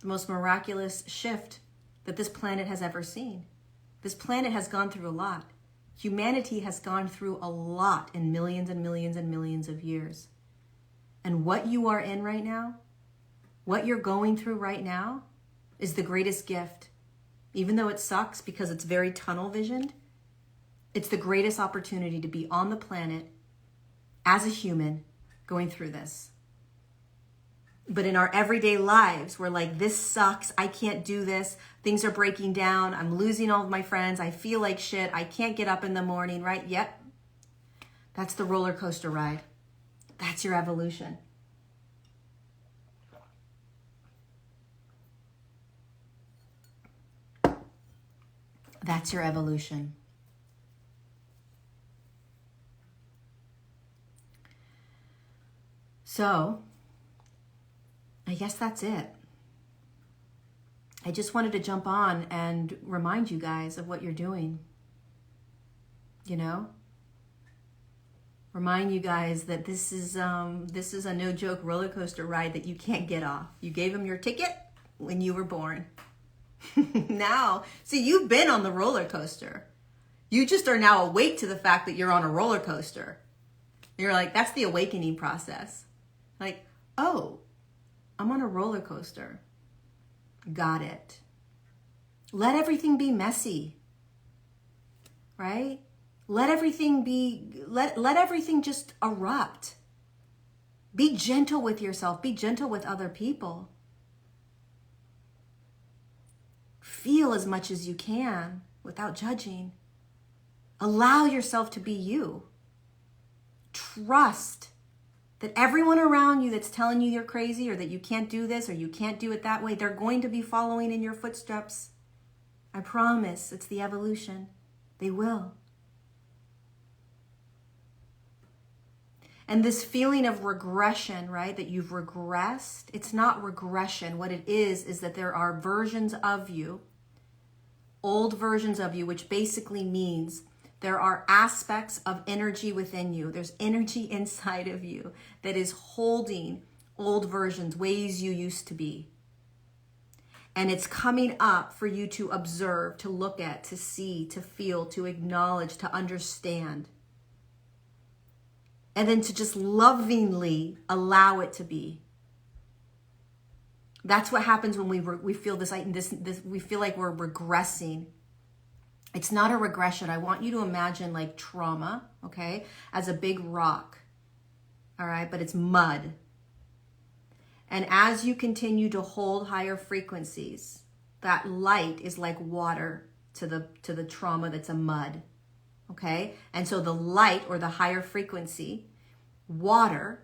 The most miraculous shift that this planet has ever seen. This planet has gone through a lot. Humanity has gone through a lot in millions and millions and millions of years. And what you are in right now, what you're going through right now, is the greatest gift. Even though it sucks because it's very tunnel visioned, it's the greatest opportunity to be on the planet as a human going through this. But in our everyday lives, we're like, this sucks. I can't do this. Things are breaking down. I'm losing all of my friends. I feel like shit. I can't get up in the morning, right? Yep. That's the roller coaster ride. That's your evolution. That's your evolution. So, I guess that's it. I just wanted to jump on and remind you guys of what you're doing. Remind you guys that this is a no joke roller coaster ride that you can't get off. You gave them your ticket when you were born. Now, see, you've been on the roller coaster. You just are now awake to the fact that you're on a roller coaster. You're like, that's the awakening process. Like, oh, I'm on a roller coaster. Got it. Let everything be messy, right? Let everything just erupt. Be gentle with yourself. Be gentle with other people. Feel as much as you can without judging. Allow yourself to be you. Trust that everyone around you that's telling you you're crazy or that you can't do this or you can't do it that way, they're going to be following in your footsteps. I promise. It's the evolution. They will. And this feeling of regression, right, that you've regressed, it's not regression. What it is that there are versions of you, old versions of you, which basically means there are aspects of energy within you. There's energy inside of you that is holding old versions, ways you used to be. And it's coming up for you to observe, to look at, to see, to feel, to acknowledge, to understand. And then to just lovingly allow it to be. That's what happens when we feel this, we feel like we're regressing. It's not a regression. I want you to imagine like trauma, okay, as a big rock, all right, but it's mud. And as you continue to hold higher frequencies, that light is like water to the trauma that's a mud, okay? And so the light, or the higher frequency, water,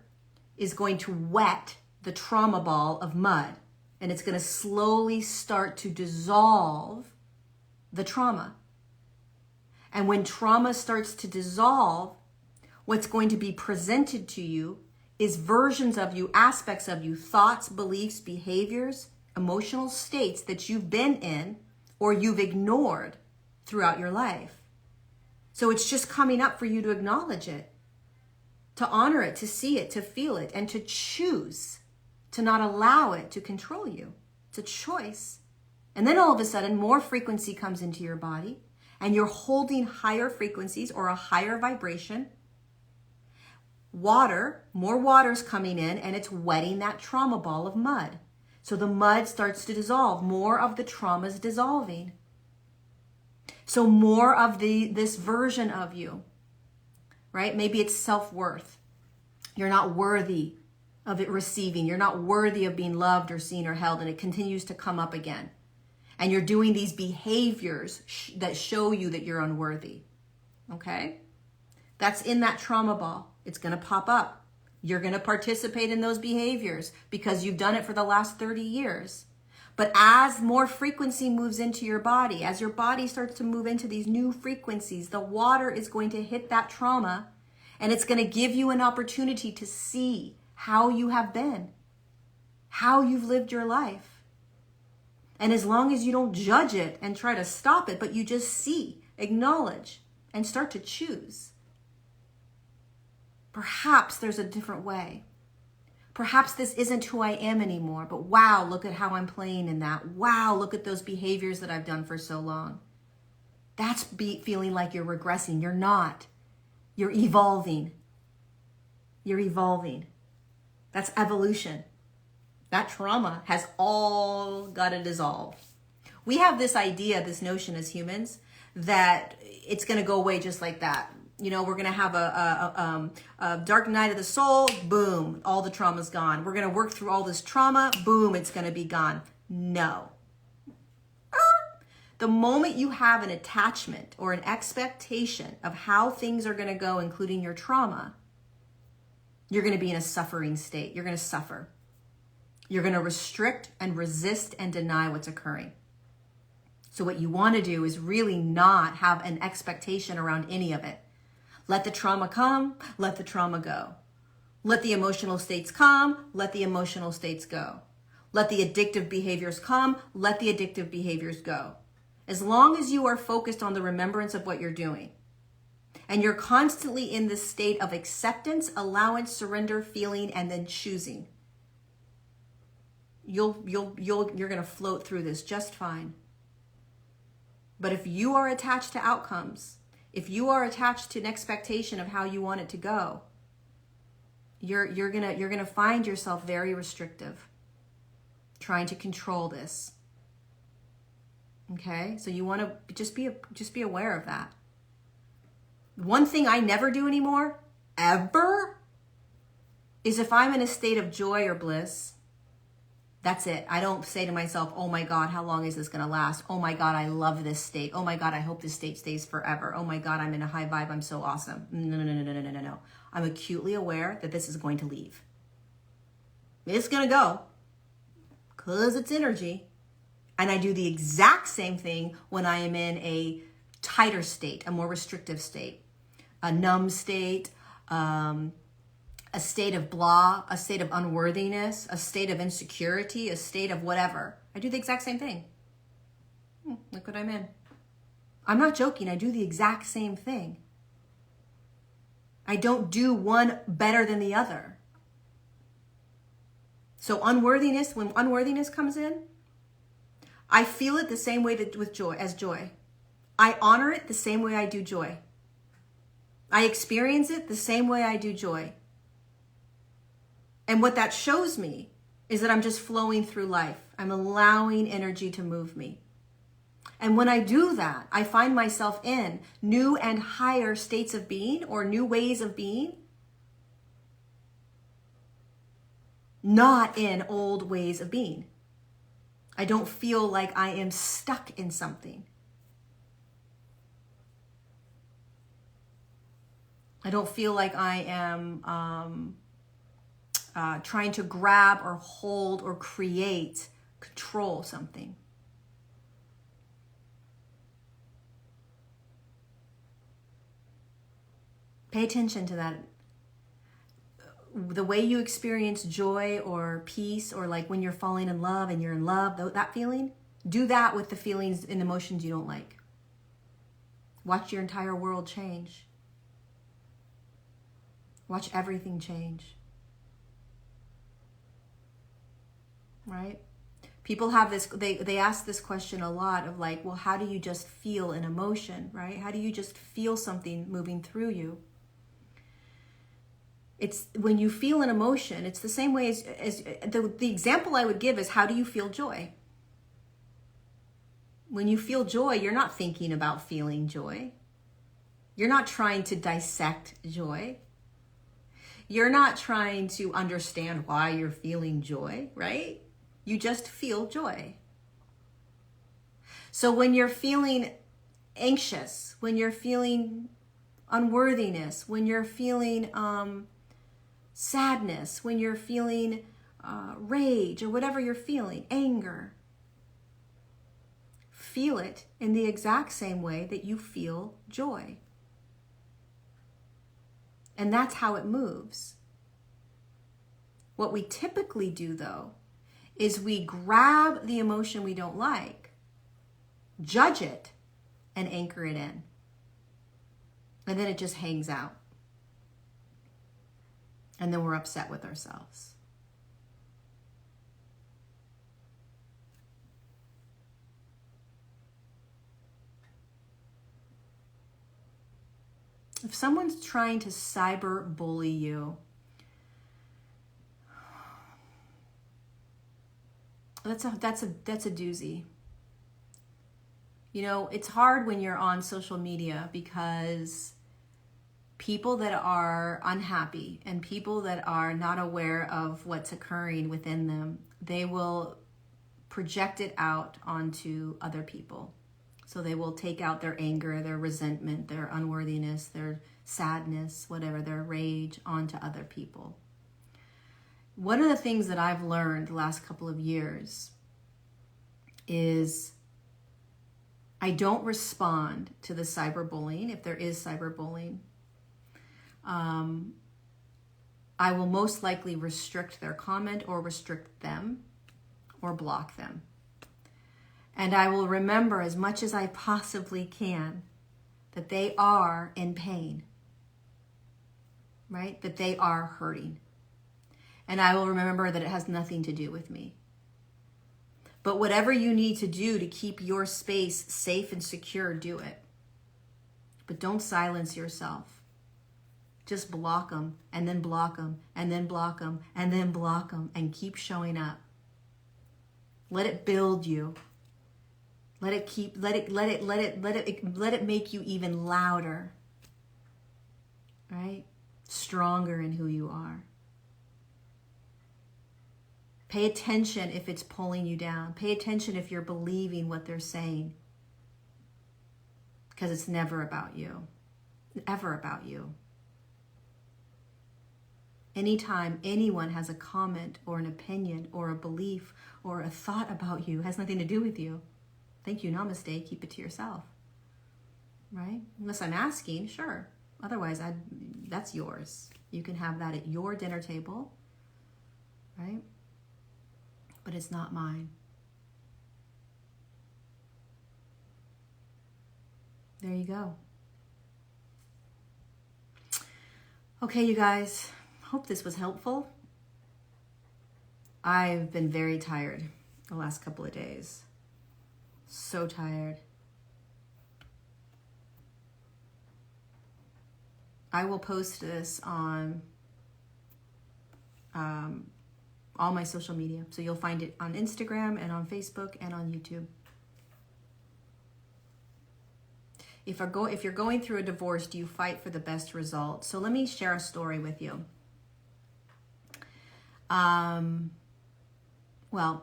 is going to wet the trauma ball of mud. And it's going to slowly start to dissolve the trauma. And when trauma starts to dissolve, what's going to be presented to you is versions of you, aspects of you, thoughts, beliefs, behaviors, emotional states that you've been in or you've ignored throughout your life. So it's just coming up for you to acknowledge it, to honor it, to see it, to feel it, and to choose to not allow it to control you. It's a choice. And then all of a sudden, more frequency comes into your body, and you're holding higher frequencies or a higher vibration. Water, more water's coming in, and it's wetting that trauma ball of mud. So the mud starts to dissolve. More of the trauma's dissolving. So more of this version of you, right? Maybe it's self-worth. You're not worthy of it receiving. You're not worthy of being loved or seen or held, and it continues to come up again. And you're doing these behaviors that show you that you're unworthy, okay? That's in that trauma ball. It's going to pop up. You're going to participate in those behaviors because you've done it for the last 30 years. But as more frequency moves into your body, as your body starts to move into these new frequencies, the water is going to hit that trauma, and it's going to give you an opportunity to see how you have been, how you've lived your life. And as long as you don't judge it and try to stop it, but you just see, acknowledge, and start to choose, perhaps there's a different way. Perhaps this isn't who I am anymore, but wow, look at how I'm playing in that. Wow, look at those behaviors that I've done for so long. That's feeling like you're regressing. You're not. You're evolving. You're evolving. That's evolution. That trauma has all got to dissolve. We have this idea, this notion as humans, that it's going to go away just like that. You know, we're going to have a dark night of the soul, boom, all the trauma's gone. We're going to work through all this trauma, boom, it's going to be gone. No. The moment you have an attachment or an expectation of how things are going to go, including your trauma, you're going to be in a suffering state. You're going to suffer. You're going to restrict and resist and deny what's occurring. So what you want to do is really not have an expectation around any of it. Let the trauma come, let the trauma go. Let the emotional states come, let the emotional states go. Let the addictive behaviors come, let the addictive behaviors go. As long as you are focused on the remembrance of what you're doing, and you're constantly in this state of acceptance, allowance, surrender, feeling, and then choosing, you're going to float through this just fine. But if you are attached to outcomes, if you are attached to an expectation of how you want it to go, you're gonna find yourself very restrictive, trying to control this. Okay, so you want to just be aware of that. One thing I never do anymore, ever, is if I'm in a state of joy or bliss, that's it. I don't say to myself, oh my God, how long is this going to last? Oh my God, I love this state. Oh my God, I hope this state stays forever. Oh my God, I'm in a high vibe. I'm so awesome. No. I'm acutely aware that this is going to leave. It's going to go because it's energy. And I do the exact same thing when I am in a tighter state, a more restrictive state, a numb state, a state of blah, a state of unworthiness, a state of insecurity, a state of whatever. I do the exact same thing. Look what I'm in. I'm not joking. I do the exact same thing. I don't do one better than the other. So unworthiness, when unworthiness comes in, I feel it the same way with joy as joy. I honor it the same way I do joy. I experience it the same way I do joy. And what that shows me is that I'm just flowing through life. I'm allowing energy to move me. And when I do that, I find myself in new and higher states of being or new ways of being, not in old ways of being. I don't feel like I am stuck in something. I don't feel like I am trying to grab or hold or create, control something. Pay attention to that. The way you experience joy or peace, or like when you're falling in love and you're in love, that feeling, do that with the feelings and emotions you don't like. Watch your entire world change. Watch everything change. Right? People have this, they ask this question a lot of like, well, how do you just feel an emotion, right? How do you just feel something moving through you? It's when you feel an emotion, it's the same way as the example I would give is, how do you feel joy? When you feel joy, you're not thinking about feeling joy. You're not trying to dissect joy. You're not trying to understand why you're feeling joy, right? You just feel joy. So when you're feeling anxious, when you're feeling unworthiness, when you're feeling sadness, when you're feeling rage or whatever you're feeling, anger, feel it in the exact same way that you feel joy. And that's how it moves. What we typically do, though, is we grab the emotion we don't like, judge it, and anchor it in. And then it just hangs out. And then we're upset with ourselves. If someone's trying to cyber bully you, that's a doozy. You know, it's hard when you're on social media because people that are unhappy and people that are not aware of what's occurring within them, they will project it out onto other people. So they will take out their anger, their resentment, their unworthiness, their sadness, whatever, their rage onto other people. One of the things that I've learned the last couple of years is I don't respond to the cyberbullying, if there is cyberbullying. I will most likely restrict their comment or restrict them or block them. And I will remember as much as I possibly can that they are in pain, right? That they are hurting. And I will remember that it has nothing to do with me. But whatever you need to do to keep your space safe and secure, do it. But don't silence yourself. Just block them, and then block them, and then block them, and then block them, and keep showing up. Let it build you. Let it make you even louder, right? Stronger in who you are. Pay attention if it's pulling you down. Pay attention if you're believing what they're saying. Because it's never about you. Ever about you. Anytime anyone has a comment or an opinion or a belief or a thought about you, it has nothing to do with you. Thank you, namaste, keep it to yourself. Right? Unless I'm asking, sure. Otherwise, that's yours. You can have that at your dinner table, right? But it's not mine. There you go. Okay, you guys, hope this was helpful. I've been very tired the last couple of days. So tired. I will post this on all my social media. So you'll find it on Instagram and on Facebook and on YouTube. If you're going through a divorce, do you fight for the best result? So let me share a story with you. Well,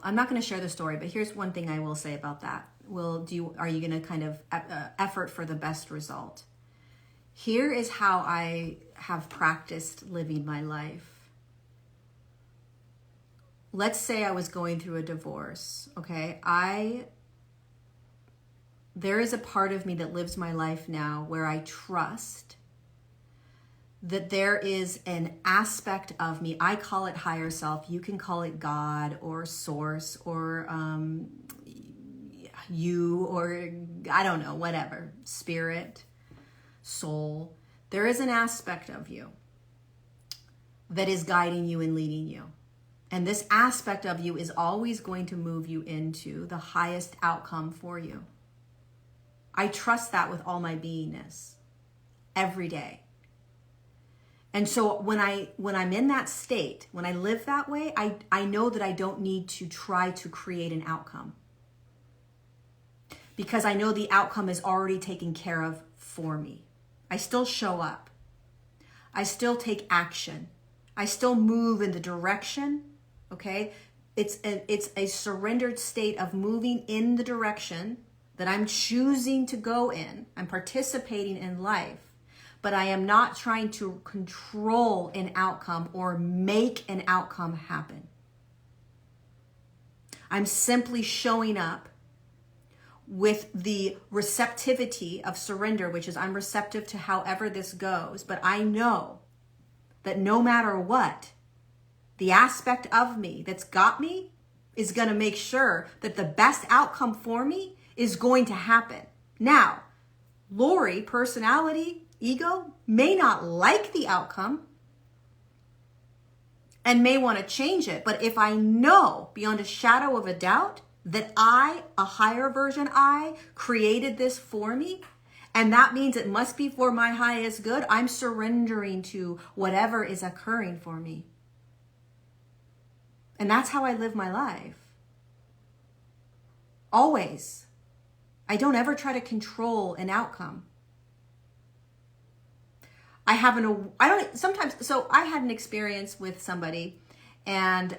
I'm not going to share the story, but here's one thing I will say about that. Are you going to kind of effort for the best result? Here is how I have practiced living my life. Let's say I was going through a divorce, okay? There is a part of me that lives my life now where I trust that there is an aspect of me. I call it higher self. You can call it God or source or you, or I don't know, whatever, spirit, soul. There is an aspect of you that is guiding you and leading you. And this aspect of you is always going to move you into the highest outcome for you. I trust that with all my beingness every day. And so when I'm in that state, when I live that way, I know that I don't need to try to create an outcome, because I know the outcome is already taken care of for me. I still show up. I still take action. I still move in the direction, okay? It's a surrendered state of moving in the direction that I'm choosing to go in. I'm participating in life, but I am not trying to control an outcome or make an outcome happen. I'm simply showing up with the receptivity of surrender, which is I'm receptive to however this goes, but I know that no matter what, the aspect of me that's got me is going to make sure that the best outcome for me is going to happen. Now, Lori, personality, ego, may not like the outcome and may want to change it. But if I know beyond a shadow of a doubt that I, a higher version I, created this for me, and that means it must be for my highest good, I'm surrendering to whatever is occurring for me. And that's how I live my life. Always. I don't ever try to control an outcome. I had an experience with somebody, and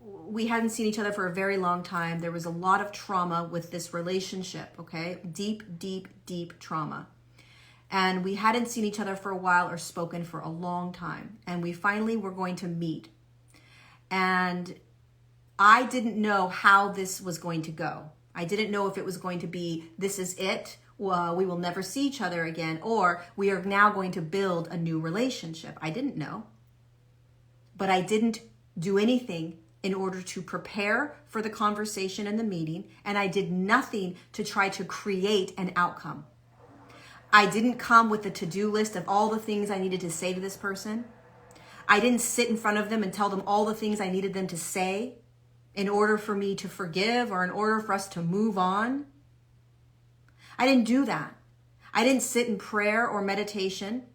we hadn't seen each other for a very long time. There was a lot of trauma with this relationship, okay? Deep, deep, deep trauma. And we hadn't seen each other for a while or spoken for a long time. And we finally were going to meet. And I didn't know how this was going to go. I didn't know if it was going to be, this is it, we will never see each other again, or we are now going to build a new relationship. I didn't know. But I didn't do anything in order to prepare for the conversation and the meeting, and I did nothing to try to create an outcome. I didn't come with a to-do list of all the things I needed to say to this person. I didn't sit in front of them and tell them all the things I needed them to say in order for me to forgive or in order for us to move on. I didn't do that. I didn't sit in prayer or meditation,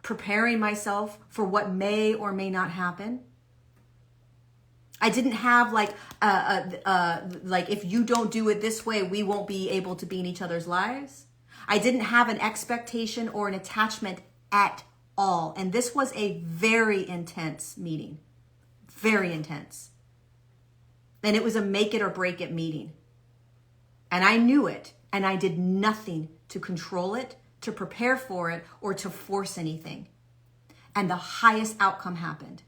preparing myself for what may or may not happen. I didn't have like if you don't do it this way, we won't be able to be in each other's lives. I didn't have an expectation or an attachment at all. And this was a very intense meeting. Very intense. And it was a make it or break it meeting. And I knew it. And I did nothing to control it, to prepare for it, or to force anything. And the highest outcome happened.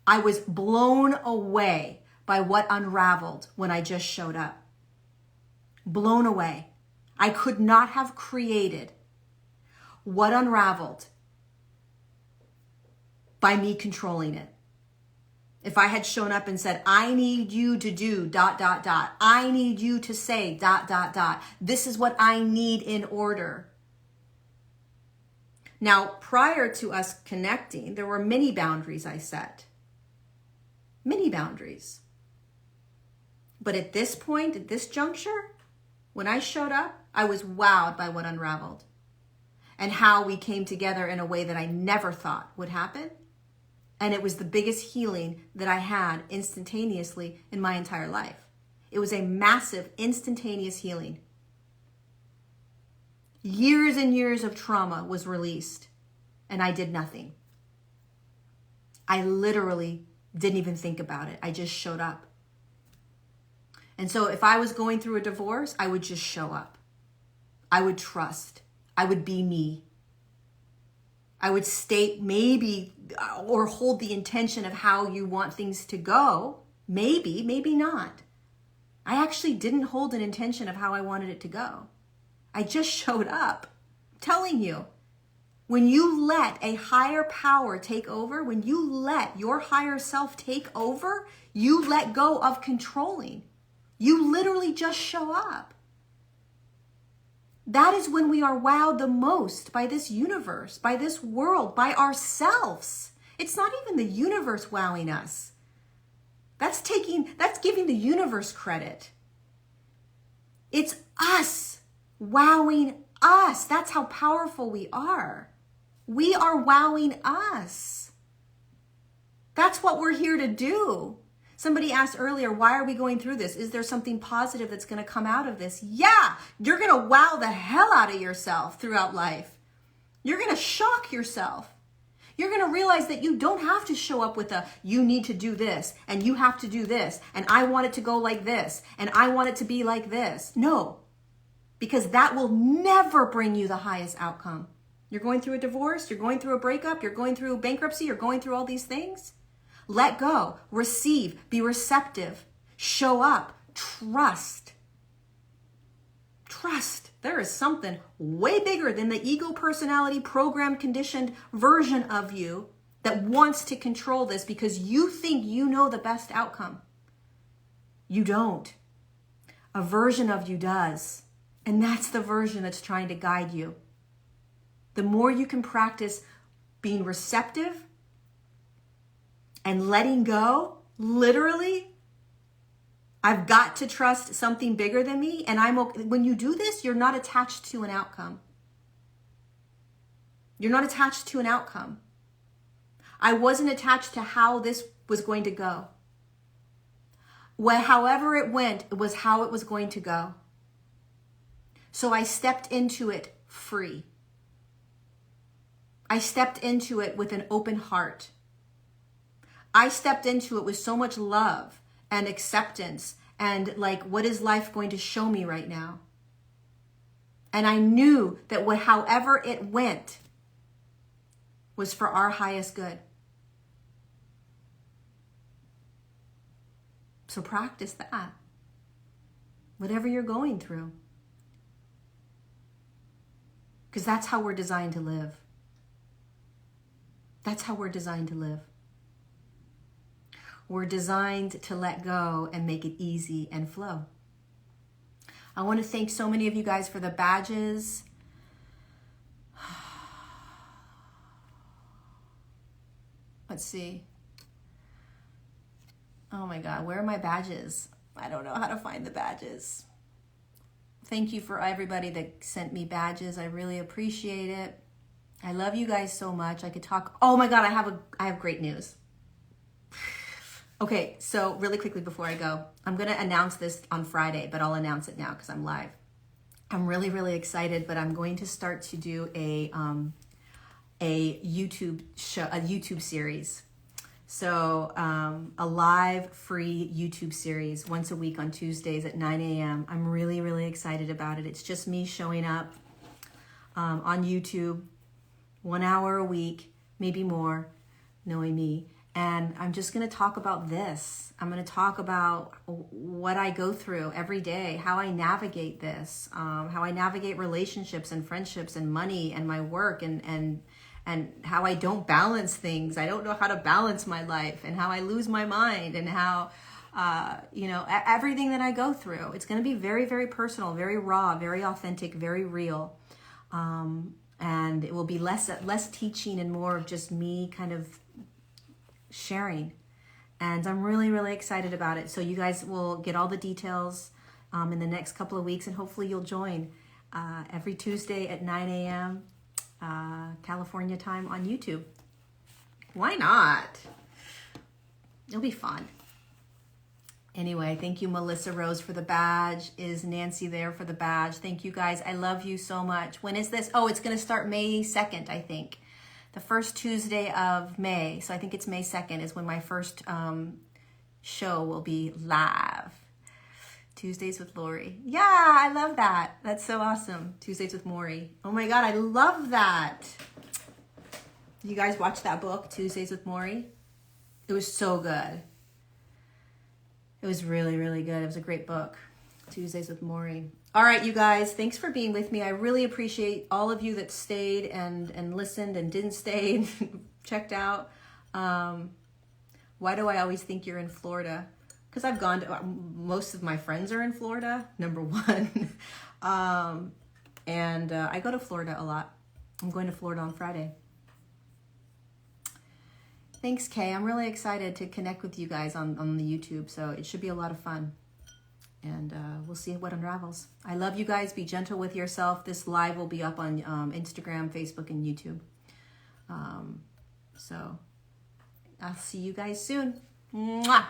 I was blown away by what unraveled when I just showed up. Blown away. I could not have created what unraveled by me controlling it. If I had shown up and said, I need you to do ... I need you to say ... This is what I need in order. Now, prior to us connecting, there were many boundaries I set. Many boundaries. But at this point, at this juncture, when I showed up, I was wowed by what unraveled and how we came together in a way that I never thought would happen. And it was the biggest healing that I had instantaneously in my entire life. It was a massive, instantaneous healing. Years and years of trauma was released, and I did nothing. I literally didn't even think about it. I just showed up. And so if I was going through a divorce, I would just show up. I would trust. I would be me. I would state maybe or hold the intention of how you want things to go. Maybe, maybe not. I actually didn't hold an intention of how I wanted it to go. I just showed up. I'm telling you, when you let a higher power take over, when you let your higher self take over, you let go of controlling. You literally just show up. That is when we are wowed the most by this universe, by this world, by ourselves. It's not even the universe wowing us. That's giving the universe credit. It's us wowing us. That's how powerful we are. We are wowing us. That's what we're here to do. Somebody asked earlier, why are we going through this? Is there something positive that's going to come out of this? Yeah, you're going to wow the hell out of yourself throughout life. You're going to shock yourself. You're going to realize that you don't have to show up with you need to do this, and you have to do this, and I want it to go like this, and I want it to be like this. No, because that will never bring you the highest outcome. You're going through a divorce, you're going through a breakup, you're going through bankruptcy, you're going through all these things. Let go, receive, be receptive, show up, trust. Trust. There is something way bigger than the ego personality programmed conditioned version of you that wants to control this because you think you know the best outcome. You don't. A version of you does. And that's the version that's trying to guide you. The more you can practice being receptive and letting go, literally, I've got to trust something bigger than me. And I'm okay. When you do this, you're not attached to an outcome. You're not attached to an outcome. I wasn't attached to how this was going to go. However it went, it was how it was going to go. So I stepped into it free. I stepped into it with an open heart. I stepped into it with so much love and acceptance and like, what is life going to show me right now? And I knew that however it went was for our highest good. So practice that. Whatever you're going through. Because that's how we're designed to live. That's how we're designed to live. We're designed to let go and make it easy and flow. I want to thank so many of you guys for the badges. Let's see. Oh my God, where are my badges? I don't know how to find the badges. Thank you for everybody that sent me badges. I really appreciate it. I love you guys so much. I could talk. Oh my God, I have great news. Okay, so really quickly before I go, I'm going to announce this on Friday, but I'll announce it now because I'm live. I'm really, really excited, but I'm going to start to do a YouTube show, a YouTube series. So a live free YouTube series once a week on Tuesdays at 9 a.m. I'm really, really excited about it. It's just me showing up on YouTube 1 hour a week, maybe more, knowing me. And I'm just going to talk about this. I'm going to talk about what I go through every day, how I navigate this, how I navigate relationships and friendships and money and my work and how I don't balance things. I don't know how to balance my life and how I lose my mind and how, everything that I go through. It's going to be very, very personal, very raw, very authentic, very real. And it will be less teaching and more of just me kind of sharing. And I'm really, really excited about it. So you guys will get all the details in the next couple of weeks, and hopefully you'll join every Tuesday at 9 a.m. California time on YouTube. Why not? It'll be fun. Anyway, thank you, Melissa Rose, for the badge. Is Nancy there for the badge? Thank you, guys. I love you so much. When is this? Oh, it's going to start May 2nd, I think. The first Tuesday of May. So I think it's May 2nd is when my first show will be live. Tuesdays with Lori. Yeah, I love that. That's so awesome. Tuesdays with Maury. Oh my God, I love that. You guys watch that book, Tuesdays with Maury? It was so good. It was really, really good. It was a great book. Tuesdays with Maury. All right, you guys, thanks for being with me. I really appreciate all of you that stayed and listened and didn't stay and checked out. Why do I always think you're in Florida? Because I've gone to, most of my friends are in Florida, number one. I go to Florida a lot. I'm going to Florida on Friday. Thanks, Kay. I'm really excited to connect with you guys on the YouTube, so it should be a lot of fun. And we'll see what unravels. I love you guys. Be gentle with yourself. This live will be up on Instagram, Facebook, and YouTube. So I'll see you guys soon. Mwah!